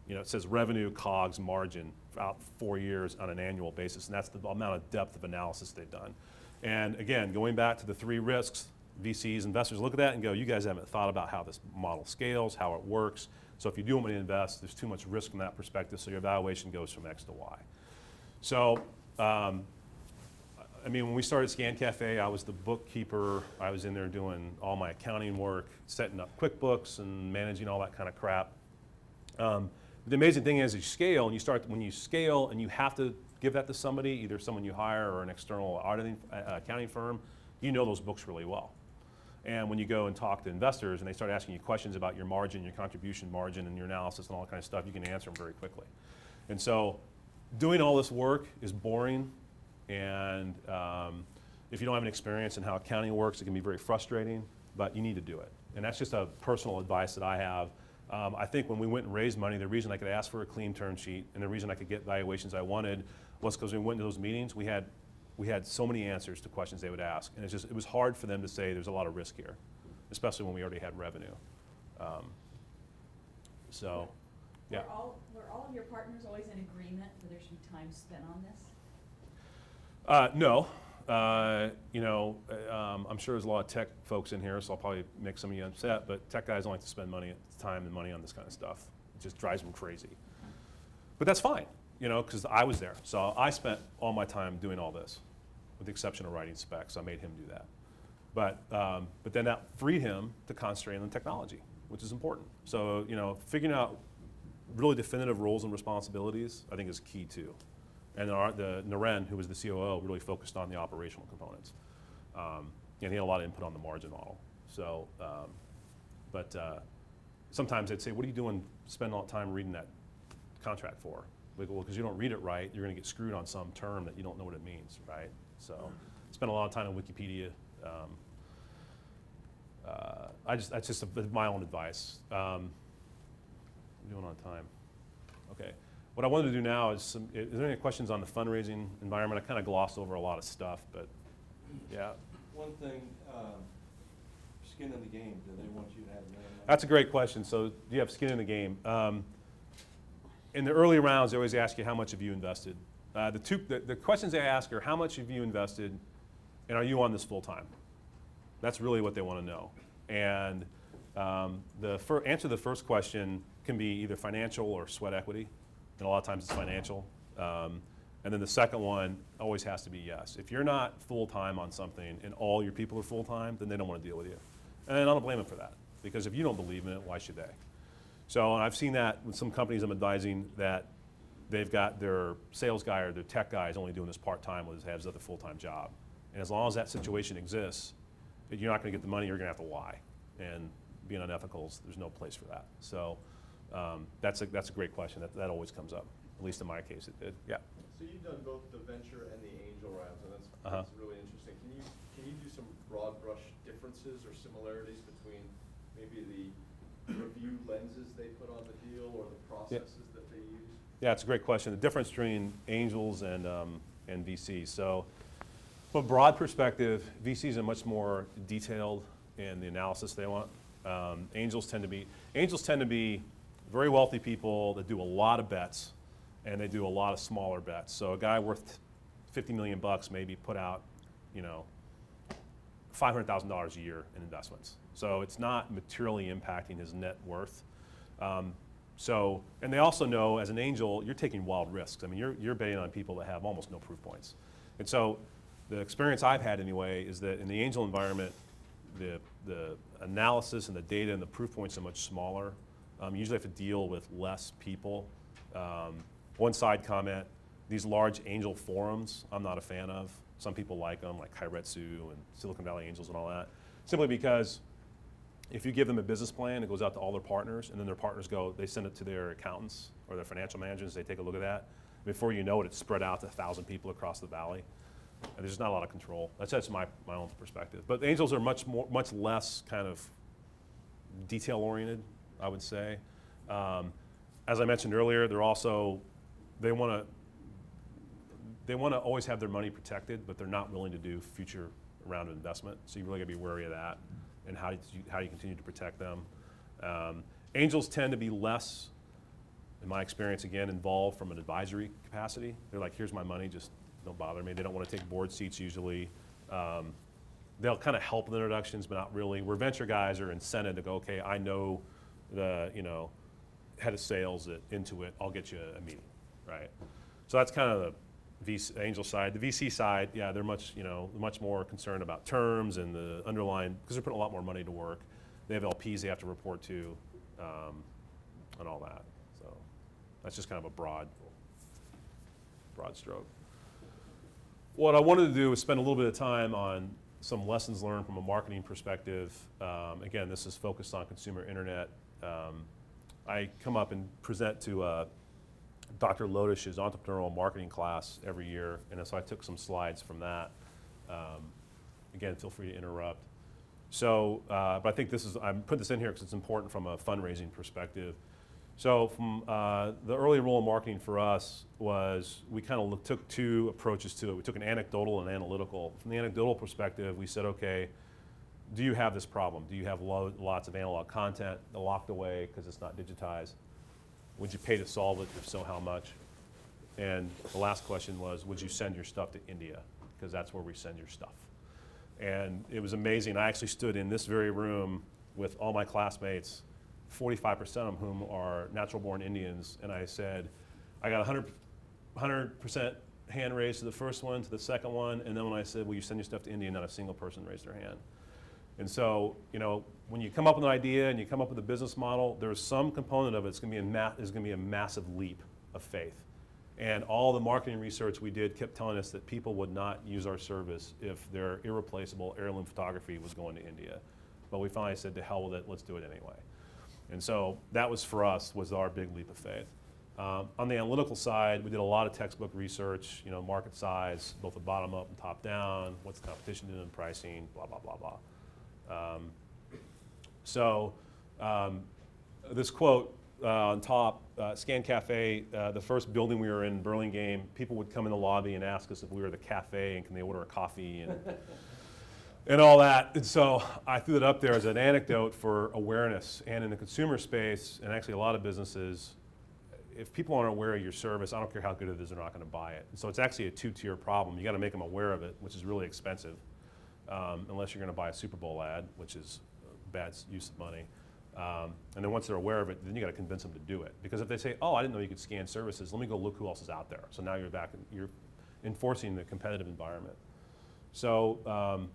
you know, it says revenue, COGS, margin out 4 years on an annual basis, and that's the amount of depth of analysis they've done. And again, going back to the 3 risks, VCs, investors look at that and go, you guys haven't thought about how this model scales, how it works. So if you do want to invest, there's too much risk from that perspective, so your valuation goes from X to Y. So, I mean, when we started Scan Cafe, I was the bookkeeper. I was in there doing all my accounting work, setting up QuickBooks and managing all that kind of crap. The amazing thing is you scale, and when you scale and you have to give that to somebody, either someone you hire or an external auditing, accounting firm, you know those books really well. And when you go and talk to investors and they start asking you questions about your margin, your contribution margin, and your analysis and all that kind of stuff, you can answer them very quickly. And so doing all this work is boring, and if you don't have an experience in how accounting works, it can be very frustrating, but you need to do it. And that's just a personal advice that I have. I think when we went and raised money, the reason I could ask for a clean term sheet and the reason I could get valuations I wanted was because when we went to those meetings, we had so many answers to questions they would ask, and it was hard for them to say there's a lot of risk here, especially when we already had revenue. So, yeah. Were all of your partners always in agreement that there should be time spent on this? No. You know, I'm sure there's a lot of tech folks in here, so I'll probably make some of you upset, but tech guys don't like to spend time and money on this kind of stuff. It just drives them crazy. But that's fine, you know, because I was there. So I spent all my time doing all this, with the exception of writing specs. I made him do that. But then that freed him to concentrate on the technology, which is important. So, you know, figuring out really definitive roles and responsibilities, I think, is key too. And the Naren, who was the COO, really focused on the operational components. And he had a lot of input on the margin model. So, sometimes they'd say, what are you doing, spend all the time reading that contract for? We go, well, because you don't read it right, you're going to get screwed on some term that you don't know what it means, right? So, spend a lot of time on Wikipedia. That's just my own advice. I'm doing on time. Okay. What I wanted to do now is, is there any questions on the fundraising environment? I kind of glossed over a lot of stuff, but yeah. One thing, skin in the game, do they want you to have minimum? That's a great question. So do you have skin in the game? In the early rounds, they always ask you how much have you invested. The questions they ask are how much have you invested, and are you on this full time? That's really what they want to know. And answer to the first question can be either financial or sweat equity. And a lot of times it's financial. And then the second one always has to be yes. If you're not full-time on something and all your people are full-time, then they don't want to deal with you. And I don't blame them for that, because if you don't believe in it, why should they? So, and I've seen that with some companies I'm advising, that they've got their sales guy or their tech guy is only doing this part-time while he has other full-time job. And as long as that situation exists, you're not going to get the money, you're going to have to lie. And being unethical, there's no place for that. So that's a great question. That always comes up, at least in my case. Yeah. So you've done both the venture and the angel rounds, and that's really interesting. Can you do some broad brush differences or similarities between maybe the review lenses they put on the deal or the processes that they use? Yeah, it's a great question. The difference between angels and VCs. So from a broad perspective, VCs are much more detailed in the analysis they want. Angels tend to be very wealthy people that do a lot of bets, and they do a lot of smaller bets. So a guy worth $50 million maybe put out, you know, $500,000 a year in investments. So it's not materially impacting his net worth. And they also know, as an angel, you're taking wild risks. I mean, you're betting on people that have almost no proof points. And so the experience I've had anyway is that in the angel environment, the analysis and the data and the proof points are much smaller. You usually have to deal with less people. One side comment, these large angel forums, I'm not a fan of. Some people like them, like Kairetsu and Silicon Valley Angels and all that, simply because if you give them a business plan, it goes out to all their partners, and then their partners they send it to their accountants or their financial managers, they take a look at that. Before you know it, it's spread out to 1,000 people across the valley. And there's just not a lot of control. That's my own perspective. But angels are much less kind of detail oriented, I would say. As I mentioned earlier, they want to always have their money protected, but they're not willing to do future round of investment. So you really got to be wary of that, and how do you continue to protect them. Angels tend to be less, in my experience, again, involved from an advisory capacity. They're like, here's my money, just don't bother me. They don't want to take board seats usually. They'll kind of help with introductions, but not really. Where venture guys are incented to go, okay, I know the head of sales at Intuit, I'll get you a meeting, right? So that's kind of the angel side. The VC side, yeah, they're much more concerned about terms and the underlying, because they're putting a lot more money to work. They have LPs they have to report to, and all that. So that's just kind of a broad stroke. What I wanted to do was spend a little bit of time on some lessons learned from a marketing perspective. Again, this is focused on consumer internet. I come up and present to Dr. Lodish's entrepreneurial marketing class every year, and so I took some slides from that. Again, feel free to interrupt. So, but I think I put this in here because it's important from a fundraising perspective. So from the early role in marketing for us was we kind of took two approaches to it. We took an anecdotal and analytical. From the anecdotal perspective, we said, okay, do you have this problem? Do you have lots of analog content locked away because it's not digitized? Would you pay to solve it? If so, how much? And the last question was, would you send your stuff to India? Because that's where we send your stuff. And it was amazing. I actually stood in this very room with all my classmates, 45% of whom are natural-born Indians, and I said, I got 100% hand raised to the first one, to the second one, and then when I said, will you send your stuff to India, not a single person raised their hand. And so, when you come up with an idea and you come up with a business model, there's some component of it that's going to be a massive leap of faith. And all the marketing research we did kept telling us that people would not use our service if their irreplaceable heirloom photography was going to India. But we finally said, to hell with it, let's do it anyway. And so that was, for us, was our big leap of faith. On the analytical side, we did a lot of textbook research, market size, both the bottom up and top down, what's the competition doing in pricing, blah, blah, blah, blah. This quote on top, Scan Cafe, the first building we were in Burlingame, people would come in the lobby and ask us if we were the cafe and can they order a coffee and all that. And so I threw it up there as an anecdote for awareness. And in the consumer space, and actually a lot of businesses, if people aren't aware of your service, I don't care how good it is, they're not going to buy it. And so it's actually a two-tier problem. You got to make them aware of it, which is really expensive. Unless you're going to buy a Super Bowl ad, which is a bad use of money. And then once they're aware of it, then you got to convince them to do it. Because if they say, oh, I didn't know you could scan services, let me go look who else is out there. So now you're back, you're enforcing the competitive environment. So,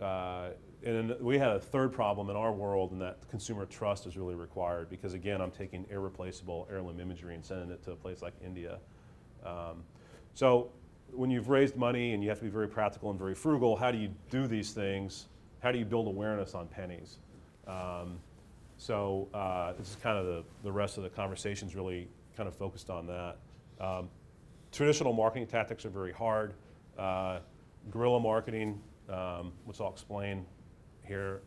and then we had a third problem in our world, and that consumer trust is really required. Because again, I'm taking irreplaceable heirloom imagery and sending it to a place like India. So when you've raised money and you have to be very practical and very frugal, how do you do these things? How do you build awareness on pennies? This is kind of the rest of the conversation's really kind of focused on that. Traditional marketing tactics are very hard. Guerrilla marketing, which I'll explain here.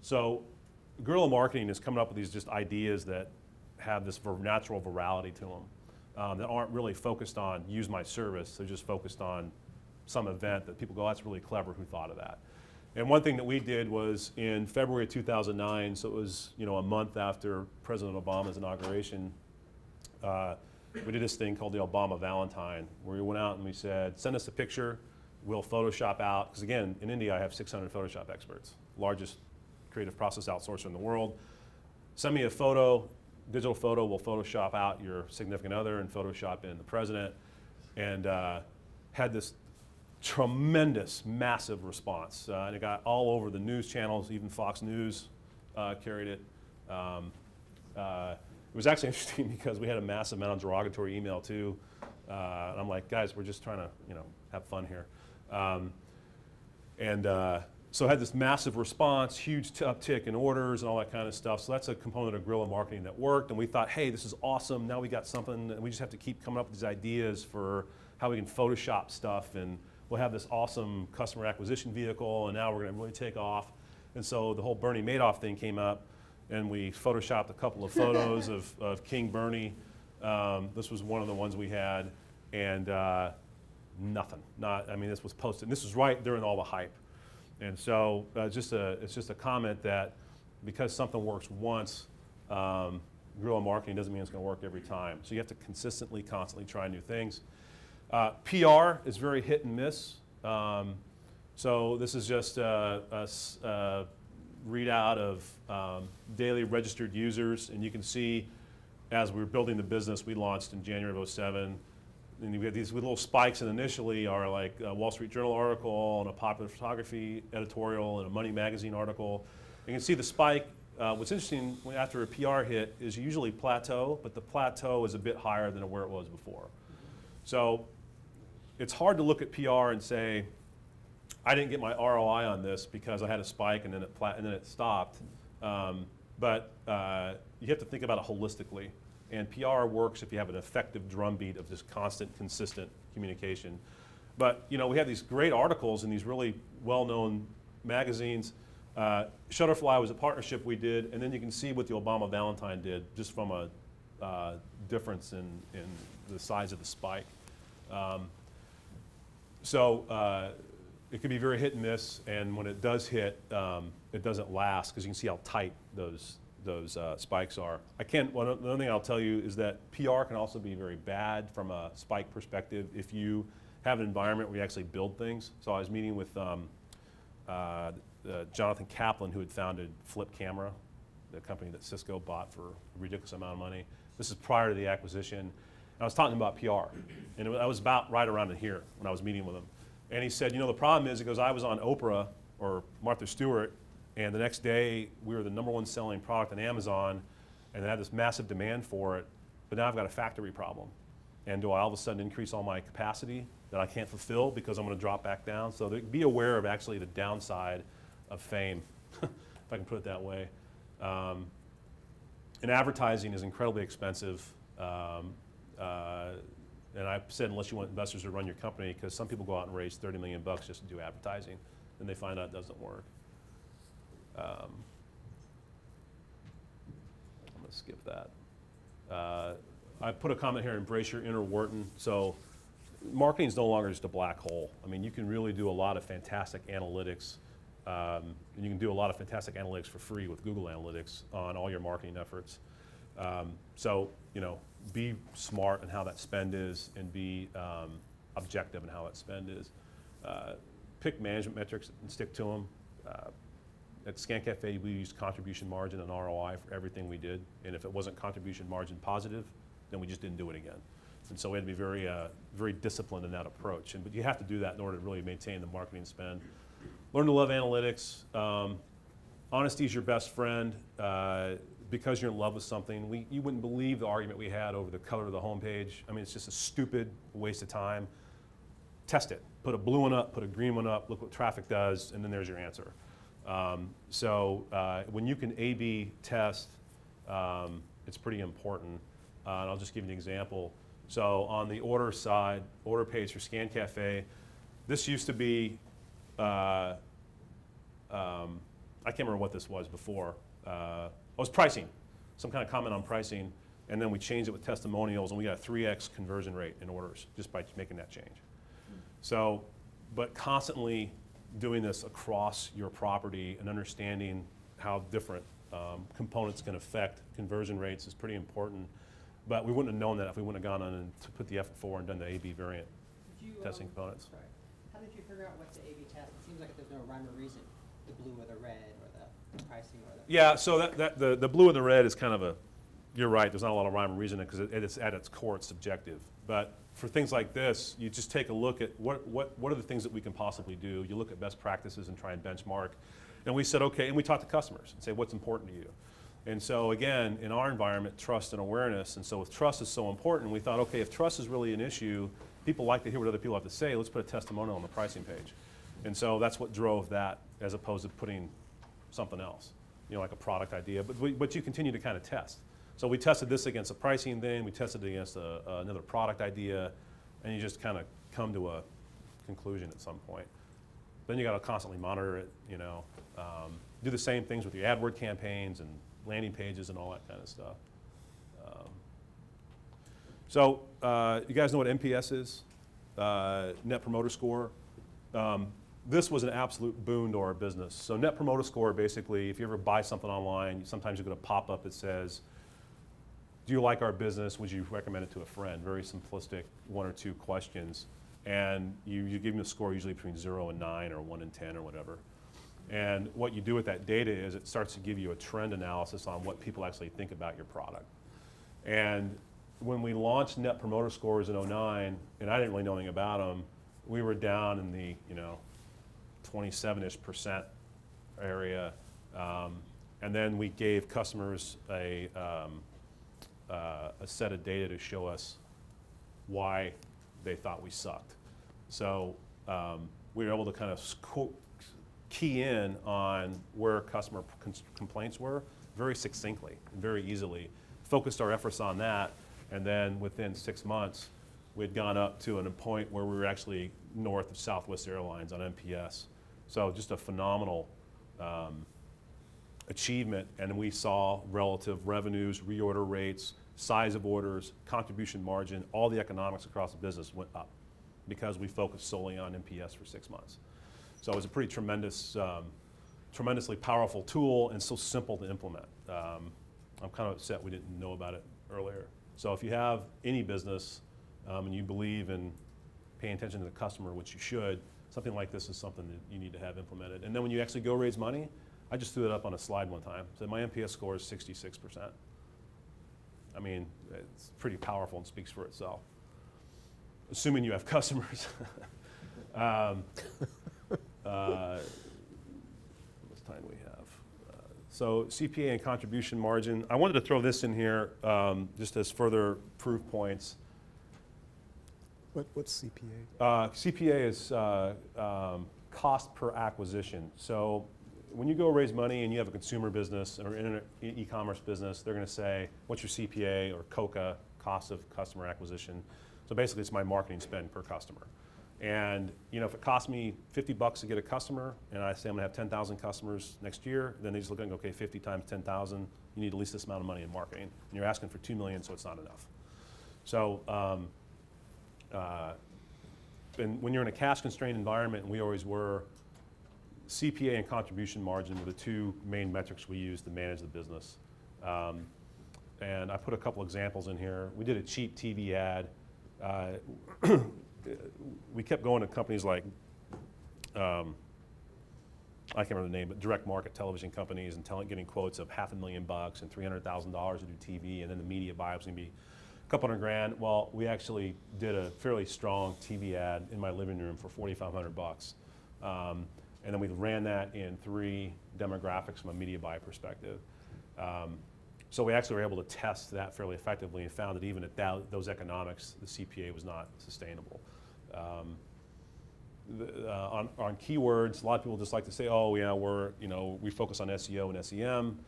So guerrilla marketing is coming up with these just ideas that have this natural virality to them. That aren't really focused on use my service. They're just focused on some event that people go, that's really clever, who thought of that? And one thing that we did was in February of 2009, so it was a month after President Obama's inauguration, we did this thing called the Obama Valentine, where we went out and we said, send us a picture, we'll Photoshop out, because again, in India I have 600 Photoshop experts, largest creative process outsourcer in the world. Send me a photo, digital photo, we'll Photoshop out your significant other and Photoshop in the president, and had this tremendous, massive response. And it got all over the news channels, even Fox News carried it. It was actually interesting because we had a massive amount of derogatory email too. And I'm like, guys, we're just trying to have fun here. So I had this massive response, huge uptick in orders and all that kind of stuff. So that's a component of guerrilla marketing that worked. And we thought, hey, this is awesome. Now we got something. And we just have to keep coming up with these ideas for how we can Photoshop stuff, and we'll have this awesome customer acquisition vehicle, and now we're going to really take off. And so the whole Bernie Madoff thing came up, and we Photoshopped a couple of photos of King Bernie. This was one of the ones we had, and nothing. I mean, this was posted. And this was right during all the hype. And so it's just a comment that because something works once, guerrilla marketing doesn't mean it's going to work every time. So you have to consistently, constantly try new things. PR is very hit and miss. So this is just a readout of daily registered users, and you can see as we were building the business, we launched in January of '07, and we had these little spikes, and initially are like a Wall Street Journal article and a Popular Photography editorial and a Money Magazine article. You can see the spike. What's interesting after a PR hit is you usually plateau, but the plateau is a bit higher than where it was before. So it's hard to look at PR and say, I didn't get my ROI on this because I had a spike and then it stopped. But you have to think about it holistically. And PR works if you have an effective drumbeat of this constant, consistent communication. But we have these great articles in these really well-known magazines. Shutterfly was a partnership we did, and then you can see what the Obama Valentine did just from a difference in the size of the spike. So it can be very hit and miss, and when it does hit, it doesn't last because you can see how tight those spikes are. Another thing I'll tell you is that PR can also be very bad from a spike perspective if you have an environment where you actually build things. So I was meeting with Jonathan Kaplan, who had founded Flip Camera, the company that Cisco bought for a ridiculous amount of money. This is prior to the acquisition. I was talking about PR, and I was about right around in here when I was meeting with him. And he said, the problem is, he goes, I was on Oprah or Martha Stewart, and the next day we were the #1 selling product on Amazon, and I had this massive demand for it, but now I've got a factory problem. And do I all of a sudden increase all my capacity that I can't fulfill because I'm going to drop back down? So be aware of actually the downside of fame, if I can put it that way. And advertising is incredibly expensive. And I said, unless you want investors to run your company, because some people go out and raise $30 million just to do advertising, and they find out it doesn't work. I'm going to skip that. I put a comment here, embrace your inner Wharton. So marketing is no longer just a black hole. I mean, you can really do a lot of fantastic analytics, and you can do a lot of fantastic analytics for free with Google Analytics on all your marketing efforts. So, be smart in how that spend is, and be objective in how that spend is. Pick management metrics and stick to them. At ScanCafe, we used contribution margin and ROI for everything we did, and if it wasn't contribution margin positive, then we just didn't do it again. And so we had to be very disciplined in that approach. But you have to do that in order to really maintain the marketing spend. Learn to love analytics. Honesty is your best friend. Because you're in love with something, you wouldn't believe the argument we had over the color of the homepage. I mean, it's just a stupid waste of time. Test it. Put a blue one up, put a green one up, look what traffic does, and then there's your answer. When you can A/B test, it's pretty important. And I'll just give you an example. So on the order side, order page for ScanCafe, this used to be, I can't remember what this was before. It was pricing, some kind of comment on pricing, and then we changed it with testimonials, and we got a 3x conversion rate in orders just by making that change. So, but constantly doing this across your property and understanding how different components can affect conversion rates is pretty important. But we wouldn't have known that if we wouldn't have gone on and put the effort forward and done the A/B variant testing components. Sorry. How did you figure out what to A/B test? It seems like there's no rhyme or reason, the blue or the red or the pricing or the... Yeah, so the blue and the red is kind of you're right, there's not a lot of rhyme or reason because it's at its core, it's subjective. But for things like this, you just take a look at what are the things that we can possibly do. You look at best practices and try and benchmark. And we said, okay, and we talk to customers and say, what's important to you? And so again, in our environment, trust and awareness. And so if trust is so important, we thought, okay, if trust is really an issue, people like to hear what other people have to say, let's put a testimonial on the pricing page. And so that's what drove that as opposed to putting something else, like a product idea. But you continue to kind of test. So we tested this against a pricing thing, we tested it against another product idea, and you just kind of come to a conclusion at some point. Then you got to constantly monitor it, you know, do the same things with your AdWord campaigns and landing pages and all that kind of stuff. So you guys know what NPS is, Net Promoter Score. This was an absolute boon to our business. So Net Promoter Score, basically, if you ever buy something online, sometimes you get a pop-up that says, do you like our business? Would you recommend it to a friend? Very simplistic, 1 or 2 questions. And you give them a score usually between 0 and 9 or 1 and 10 or whatever. And what you do with that data is it starts to give you a trend analysis on what people actually think about your product. And when we launched Net Promoter Scores in '09, and I didn't really know anything about them, we were down in the 27-ish% area. And then we gave customers a set of data to show us why they thought we sucked. So we were able to kind of key in on where customer complaints were very succinctly and very easily. Focused our efforts on that, and then within 6 months, we'd gone up to a point where we were actually north of Southwest Airlines on NPS. So just a phenomenal achievement, and we saw relative revenues, reorder rates, size of orders, contribution margin, all the economics across the business went up because we focused solely on NPS for 6 months. So it was a pretty tremendous, tremendously powerful tool and so simple to implement. I'm kind of upset we didn't know about it earlier. So if you have any business and you believe in paying attention to the customer, which you should, something like this is something that you need to have implemented. And then when you actually go raise money, I just threw it up on a slide one time. So my NPS score is 66%. I mean, it's pretty powerful and speaks for itself, assuming you have customers. How much time do we have? So CPA and contribution margin. I wanted to throw this in here just as further proof points. What's CPA? CPA is cost per acquisition. So when you go raise money and you have a consumer business or internet e-commerce business, they're going to say, what's your CPA or COCA, cost of customer acquisition? So basically, it's my marketing spend per customer. And if it costs me $50 to get a customer, and I say I'm going to have 10,000 customers next year, then they just look and go, okay, 50 times 10,000, you need at least this amount of money in marketing. And you're asking for 2 million, so it's not enough. So and when you're in a cash-constrained environment, and we always were, CPA and contribution margin were the 2 main metrics we used to manage the business. And I put a couple examples in here. We did a cheap TV ad. We kept going to companies like, I can't remember the name, but direct market television companies and getting quotes of $500,000 and $300,000 to do TV, and then the media buy was going to be a couple $100,000. Well, we actually did a fairly strong TV ad in my living room for $4,500. And then we ran that in 3 demographics from a media buy perspective. So we actually were able to test that fairly effectively and found that even at those economics, the CPA was not sustainable. On keywords, a lot of people just like to say, oh, yeah, we focus on SEO and SEM.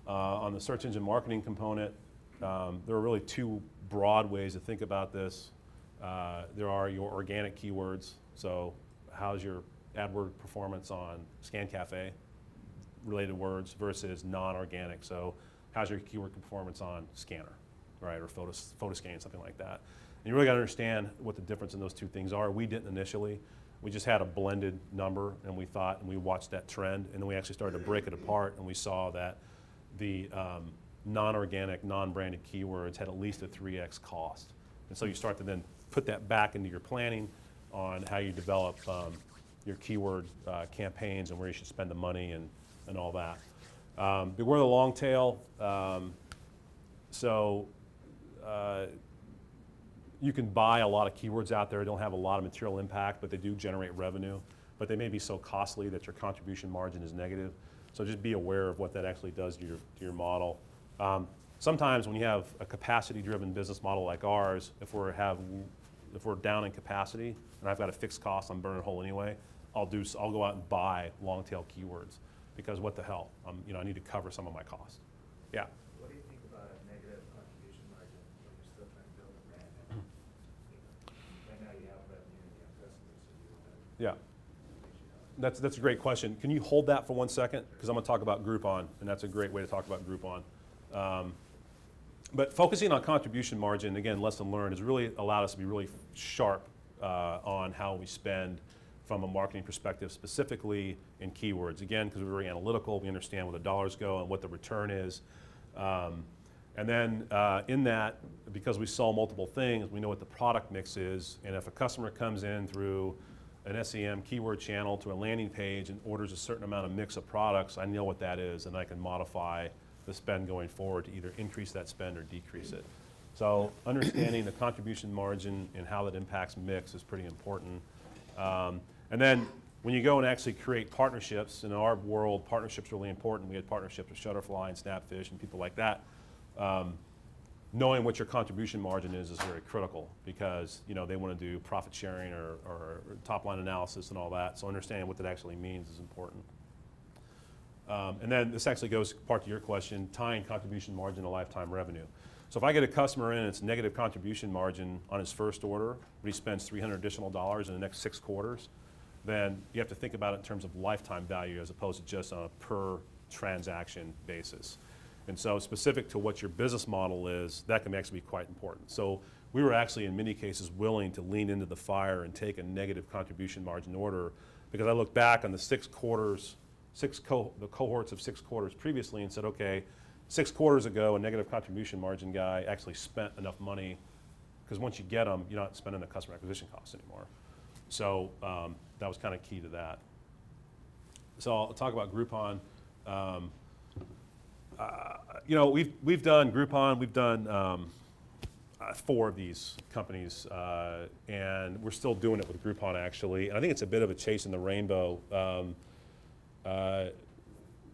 On the search engine marketing component, there are really 2 broad ways to think about this. There are your organic keywords. So how's your AdWord performance on ScanCafe related words versus non-organic? So how's your keyword performance on Scanner, right, or Photoscan, something like that? And you really got to understand what the difference in those 2 things are. We didn't initially. We just had a blended number, and we thought, and we watched that trend, and then we actually started to break it apart, and we saw that the non-organic, non-branded keywords had at least a 3x cost. And so you start to then put that back into your planning on how you develop your keyword campaigns and where you should spend the money and all that. Beware the long tail. You can buy a lot of keywords out there. Don't have a lot of material impact, but they do generate revenue. But they may be so costly that your contribution margin is negative. So just be aware of what that actually does to your model. Sometimes when you have a capacity-driven business model like ours, if we're down in capacity and I've got a fixed cost, I'm burning a hole anyway, I'll go out and buy long tail keywords because what the hell, I need to cover some of my costs. Yeah. What do you think about a negative contribution margin when you're still trying to build a brand? Right now Yeah. That's a great question. Can you hold that for 1 second? Because I'm going to talk about Groupon, and that's a great way to talk about Groupon. But focusing on contribution margin, again, lesson learned, has really allowed us to be really sharp on how we spend from a marketing perspective, specifically in keywords. Again, because we're very analytical, we understand where the dollars go and what the return is. And then in that, because we sell multiple things, we know what the product mix is. And if a customer comes in through an SEM keyword channel to a landing page and orders a certain amount of mix of products, I know what that is, and I can modify the spend going forward to either increase that spend or decrease it. So understanding the contribution margin and how that impacts mix is pretty important. And then when you go and actually create partnerships, in our world, partnerships are really important. We had partnerships with Shutterfly and Snapfish and people like that. Knowing what your contribution margin is very critical, because they want to do profit sharing or top line analysis and all that. So understanding what that actually means is important. And then this actually goes part to your question, tying contribution margin to lifetime revenue. So if I get a customer in and it's negative contribution margin on his first order, but he spends $300 additional in the next 6 quarters, then you have to think about it in terms of lifetime value as opposed to just on a per transaction basis. And so specific to what your business model is, that can actually be quite important. So we were actually in many cases willing to lean into the fire and take a negative contribution margin order, because I look back on the 6 quarters, the cohorts of 6 quarters previously and said, okay, 6 quarters ago, a negative contribution margin guy actually spent enough money, because once you get them, you're not spending the customer acquisition costs anymore. So that was kind of key to that. So I'll talk about Groupon. We've done Groupon, we've done 4 of these companies, and we're still doing it with Groupon actually. And I think it's a bit of a chase in the rainbow.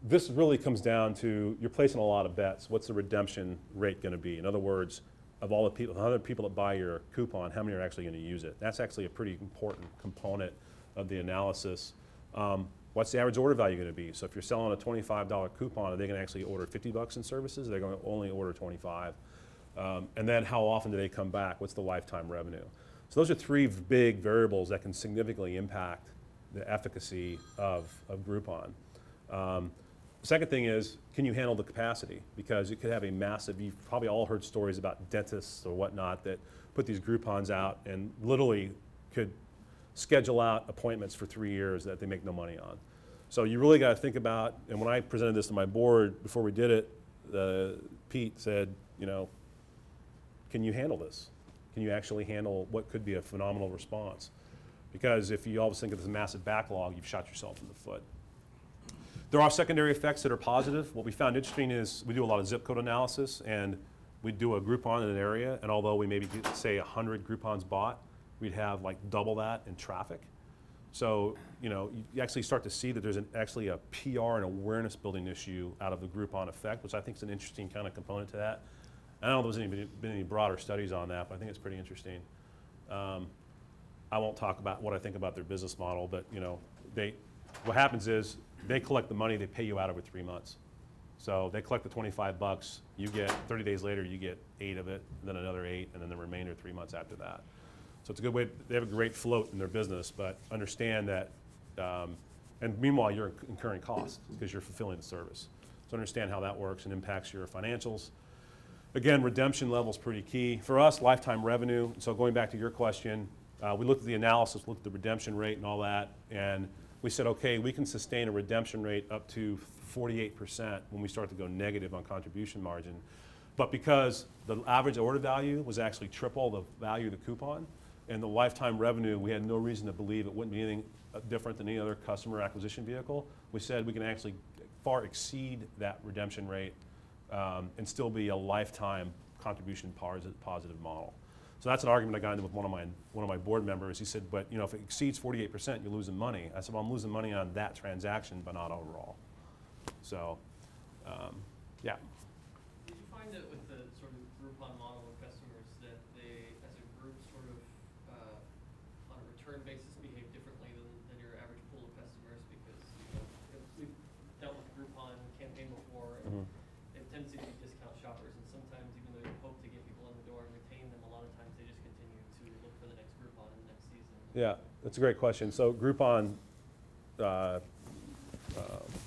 This really comes down to, you're placing a lot of bets. What's the redemption rate going to be? In other words, of all the people, 100 people that buy your coupon, how many are actually going to use it? That's actually a pretty important component of the analysis. What's the average order value going to be? So if you're selling a $25 coupon, are they going to actually order $50 in services? Are they going to only order 25? And then how often do they come back? What's the lifetime revenue? So those are 3 big variables that can significantly impact the efficacy of Groupon. Second thing is, can you handle the capacity? Because you could have a massive, you've probably all heard stories about dentists or whatnot that put these Groupons out and literally could schedule out appointments for 3 years that they make no money on. So you really got to think about, and when I presented this to my board before we did it, Pete said, can you handle this? Can you actually handle what could be a phenomenal response? Because if you always think of this massive backlog, you've shot yourself in the foot. There are secondary effects that are positive. What we found interesting is we do a lot of zip code analysis, and we do a Groupon in an area, and although we maybe say 100 Groupons bought, we'd have like double that in traffic. So you actually start to see that there's actually a PR and awareness building issue out of the Groupon effect, which I think is an interesting kind of component to that. I don't know if there's been any broader studies on that, but I think it's pretty interesting. I won't talk about what I think about their business model, but what happens is they collect the money, they pay you out over 3 months. So they collect the $25, you get 30 days later, you get 8 of it, and then another 8, and then the remainder 3 months after that. So it's a good way. They have a great float in their business, but understand that. And meanwhile, you're incurring costs because you're fulfilling the service. So understand how that works and impacts your financials. Again, redemption level is pretty key. For us, lifetime revenue. So going back to your question, we looked at the analysis, looked at the redemption rate and all that, and we said, okay, we can sustain a redemption rate up to 48% when we start to go negative on contribution margin. But because the average order value was actually triple the value of the coupon, and the lifetime revenue, we had no reason to believe it wouldn't be anything different than any other customer acquisition vehicle. We said we can actually far exceed that redemption rate and still be a lifetime contribution positive model. So that's an argument I got into with one of my board members. He said, but if it exceeds 48%, you're losing money. I said, well, I'm losing money on that transaction, but not overall. So, yeah. Did you find that with the sort of Groupon model with customers that they, as a group, sort of on a return basis, behave differently than your average pool of customers? Because we've dealt with Groupon campaign before, and they have a tendency to be discount shoppers, and sometimes even though you hope to get people in the door and retain them, a lot of times they just continue to look for the next Groupon in the next season. Yeah, that's a great question. So Groupon,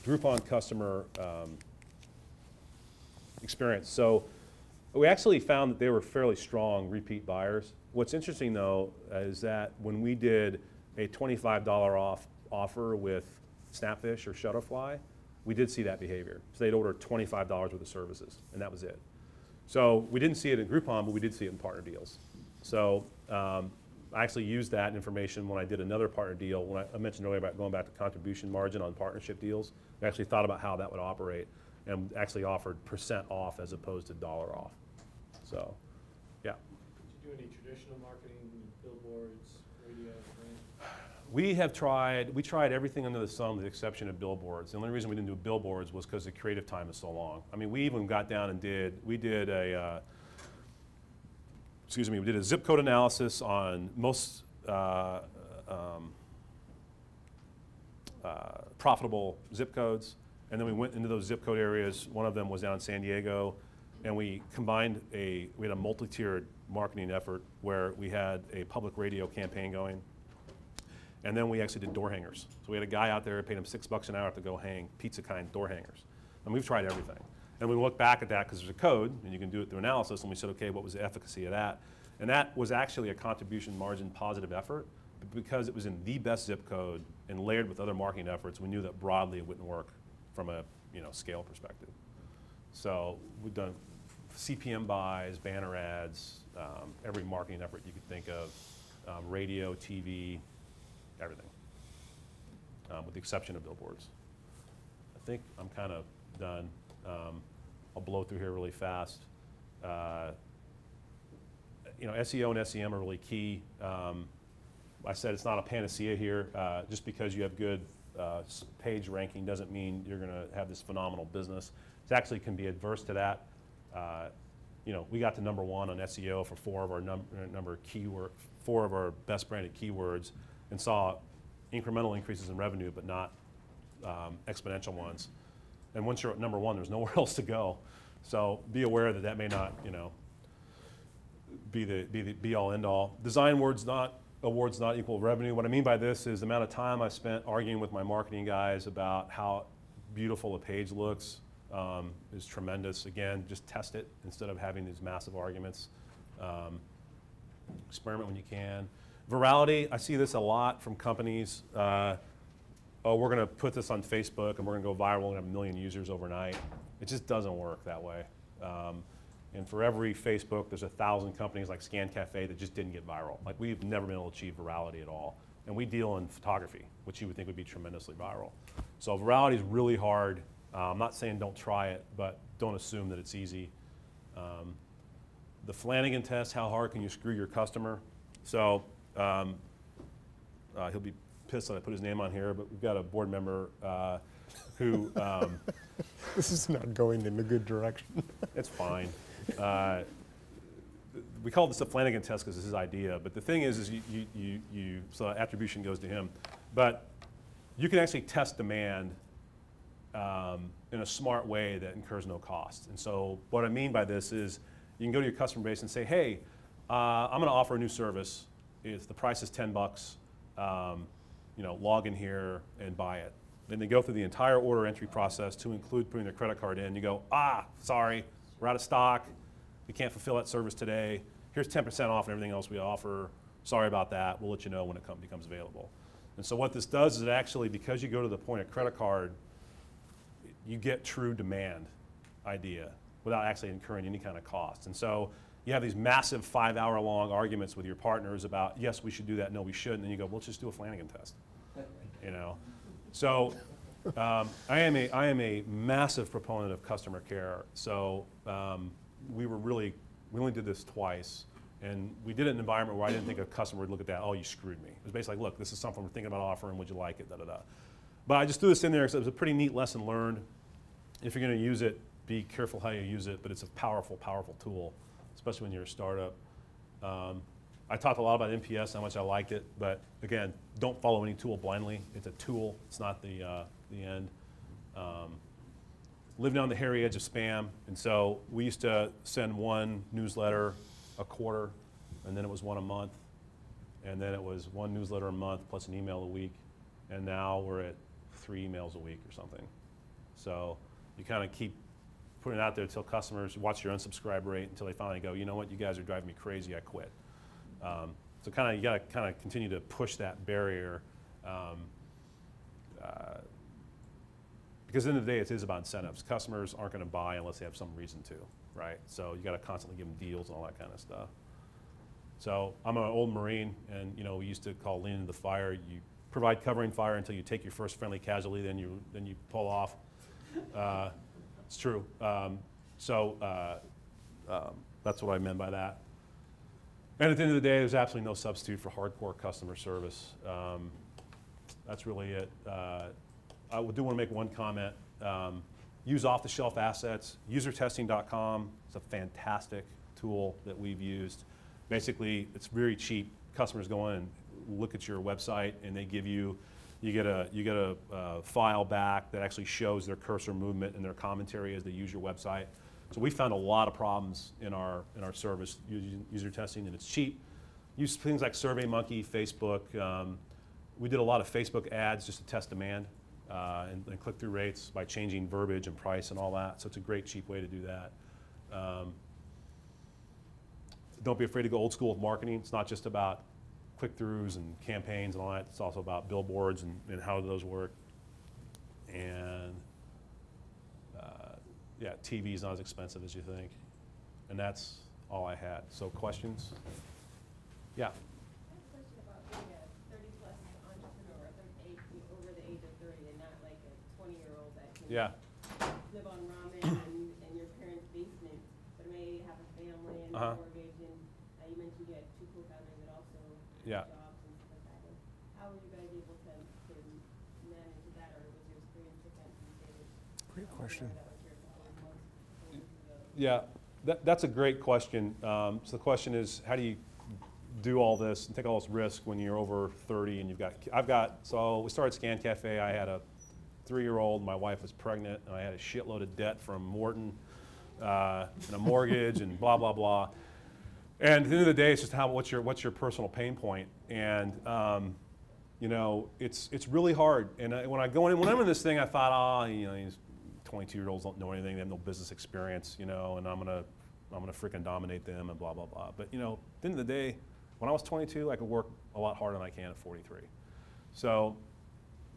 Groupon customer experience. So we actually found that they were fairly strong repeat buyers. What's interesting though is that when we did a $25 off offer with Snapfish or Shutterfly, we did see that behavior. So they'd order $25 worth of services, and that was it. So we didn't see it in Groupon, but we did see it in partner deals. So I actually used that information when I did another partner deal. When I mentioned earlier about going back to contribution margin on partnership deals, we actually thought about how that would operate and actually offered % off as opposed to dollar off. So, yeah. Did you do any traditional marketing, billboards, radio, print? We tried everything under the sun with the exception of billboards. The only reason we didn't do billboards was because the creative time is so long. I mean, we even got down and we did a zip code analysis on most profitable zip codes, and then we went into those zip code areas. One of them was down in San Diego, and we combined we had a multi-tiered marketing effort where we had a public radio campaign going, and then we actually did door hangers. So we had a guy out there, paid him $6 an hour to go hang pizza kind door hangers. And we've tried everything. And we look back at that because there's a code, and you can do it through analysis, and we said, okay, what was the efficacy of that? And that was actually a contribution margin positive effort, but because it was in the best zip code and layered with other marketing efforts, we knew that broadly it wouldn't work from a scale perspective. So we've done CPM buys, banner ads, every marketing effort you could think of, radio, TV, everything, with the exception of billboards. I think I'm kind of done. I'll blow through here really fast. SEO and SEM are really key. I said it's not a panacea here. Just because you have good page ranking doesn't mean you're going to have this phenomenal business. It actually can be adverse to that. We got to #1 on SEO for 4 of our 4 of our best branded keywords, and saw incremental increases in revenue, but not exponential ones. And once you're at #1, there's nowhere else to go. So be aware that may not, be the be all end all. Design awards not equal revenue. What I mean by this is the amount of time I spent arguing with my marketing guys about how beautiful a page looks is tremendous. Again, just test it instead of having these massive arguments. Experiment when you can. Virality, I see this a lot from companies. Oh, we're going to put this on Facebook and we're going to go viral and have 1 million users overnight. It just doesn't work that way. And for every Facebook, there's 1,000 companies like ScanCafe that just didn't get viral. Like, we've never been able to achieve virality at all. And we deal in photography, which you would think would be tremendously viral. So virality is really hard. I'm not saying don't try it, but don't assume that it's easy. The Flanagan test, how hard can you screw your customer? So he'll be pissed that I put his name on here, but we've got a board member who... This is not going in a good direction. It's fine. We call this the Flanagan test because it's his idea, but the thing is so attribution goes to him. But you can actually test demand in a smart way that incurs no cost. And so what I mean by this is you can go to your customer base and say, hey, I'm going to offer a new service. The price is $10. Log in here and buy it. Then they go through the entire order entry process to include putting their credit card in. You go, sorry, we're out of stock. We can't fulfill that service today. Here's 10% off and everything else we offer. Sorry about that. We'll let you know when it becomes available. And so what this does is it actually, because you go to the point of credit card, you get true demand idea without actually incurring any kind of cost. And so you have these massive 5-hour-long arguments with your partners about, yes, we should do that, no, we shouldn't. And you go, well, let's just do a Flanagan test. So I am a massive proponent of customer care. So we only did this twice, and we did it in an environment where I didn't think a customer would look at that, oh, you screwed me. It was basically like, look, this is something we're thinking about offering, would you like it, da-da-da. But I just threw this in there because it was a pretty neat lesson learned. If you're going to use it, be careful how you use it, but it's a powerful, powerful tool, especially when you're a startup. I talked a lot about NPS, how much I liked it, but again, don't follow any tool blindly. It's a tool, it's not the end. Living on the hairy edge of spam, and so we used to send one newsletter a quarter, and then it was one a month. and then it was 1 newsletter a month plus an email a week, and now we're at 3 emails a week or something. So you kind of keep putting it out there until customers watch your unsubscribe rate until they finally go, you know what, you guys are driving me crazy, I quit. So kind of you got to kind of continue to push that barrier, because at the end of the day, it is about incentives. Customers aren't going to buy unless they have some reason to, right? So you got to constantly give them deals and all that kind of stuff. So I'm an old Marine, and you know we used to call lean into the fire. You provide covering fire until you take your first friendly casualty, then you pull off. It's true. That's what I meant by that. And at the end of the day, there's absolutely no substitute for hardcore customer service. That's really it. I do want to make one comment. Use off-the-shelf assets. Usertesting.com is a fantastic tool that we've used. Basically, it's very cheap. Customers go in and look at your website, and they give you get a file back that actually shows their cursor movement and their commentary as they use your website. So we found a lot of problems in our service using user testing, and it's cheap. Use things like SurveyMonkey, Facebook. We did a lot of Facebook ads just to test demand and click-through rates by changing verbiage and price and all that. So it's a great, cheap way to do that. Don't be afraid to go old school with marketing. It's not just about click-throughs and campaigns and all that. It's also about billboards and how those work. And yeah, TV is not as expensive as you think. And that's all I had. So questions? Yeah. I have a question about being a 30-plus entrepreneur, over the age of 30, and not like a 20-year-old that can live on ramen in your parents' basement, but may have a family and a mortgage. And you mentioned you had 2 co-founders that also have jobs and stuff like that. And how were you guys able to manage that, or was your experience different? Great question. Yeah, that's a great question. So the question is, how do you do all this and take all this risk when you're over 30 and so we started Scan Cafe. I had a 3-year-old, my wife was pregnant, and I had a shitload of debt from Morton and a mortgage and blah, blah, blah. And at the end of the day, it's just what's your personal pain point? And you know, it's really hard. And when I'm in this thing, I thought, you know, these 22-year-olds don't know anything, they have no business experience, you know, and I'm gonna freaking dominate them and blah, blah, blah. But you know, at the end of the day, when I was 22, I could work a lot harder than I can at 43. So,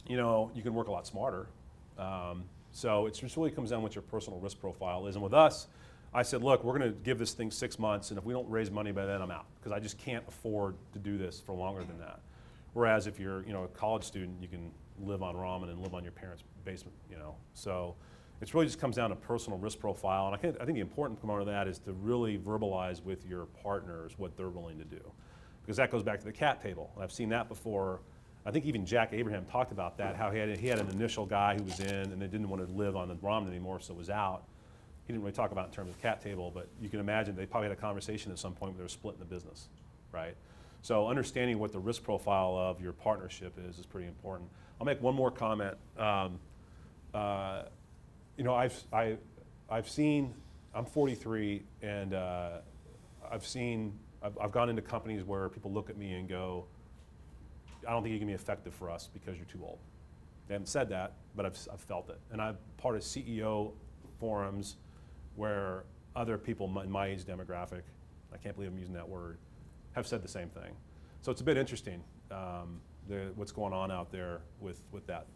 you know, you can work a lot smarter. So it just really comes down what your personal risk profile is. And with us, I said, look, we're gonna give this thing 6 months, and if we don't raise money by then, I'm out, because I just can't afford to do this for longer than that. Whereas if you're, you know, a college student, you can live on ramen and live on your parents' basement, you know. So it really just comes down to personal risk profile. And I think the important component of that is to really verbalize with your partners what they're willing to do. Because that goes back to the cap table. And I've seen that before. I think even Jack Abraham talked about that, how he had an initial guy who was in and they didn't want to live on the ramen anymore, so was out. He didn't really talk about it in terms of cap table, but you can imagine they probably had a conversation at some point where they were splitting the business, right? So understanding what the risk profile of your partnership is pretty important. I'll make one more comment. You know, I've seen, I'm 43, and I've gone into companies where people look at me and go, I don't think you can be effective for us because you're too old. They haven't said that, but I've felt it. And I'm part of CEO forums where other people in my age demographic, I can't believe I'm using that word, have said the same thing. So it's a bit interesting, what's going on out there with that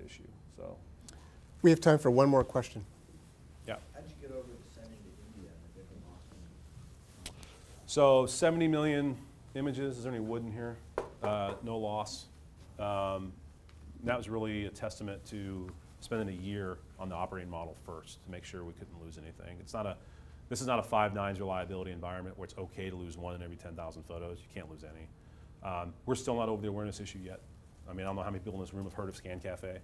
issue. So We have time for one more question. How did you get over to sending to India and the different loss? So 70 million images. Is there any wood in here? No loss. That was really a testament to spending a year on the operating model first to make sure we couldn't lose anything. This is not a 5 nines reliability environment where it's okay to lose 1 in every 10,000 photos. You can't lose any. We're still not over the awareness issue yet. I mean, I don't know how many people in this room have heard of Scan Cafe,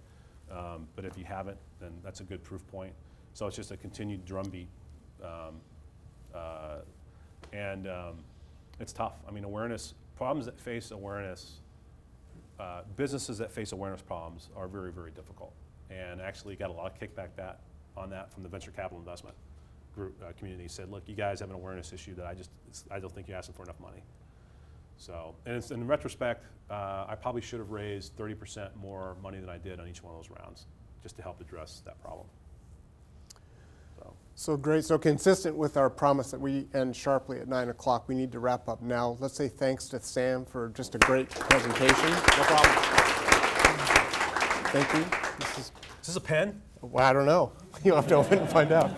but if you haven't, then that's a good proof point. So it's just a continued drumbeat. It's tough. I mean, problems that face awareness, businesses that face awareness problems are very, very difficult. And actually got a lot of kickback on that from the venture capital investment group community. Said, look, you guys have an awareness issue that I don't think you're asking for enough money. So, and it's, in retrospect, I probably should have raised 30% more money than I did on each one of those rounds, just to help address that problem. So great. So consistent with our promise that we end sharply at 9 o'clock, we need to wrap up now. Let's say thanks to Sam for just a great presentation. No problem. Thank you. Is this a pen? Well, I don't know. You'll have to open it and find out.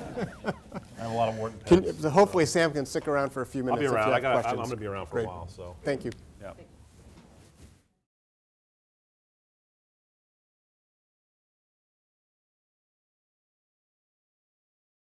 I have a lot of Wharton pens. Hopefully Sam can stick around for a few minutes. I'll be around. If you have I'm questions. going to be around for Great. a while. So. Thank you.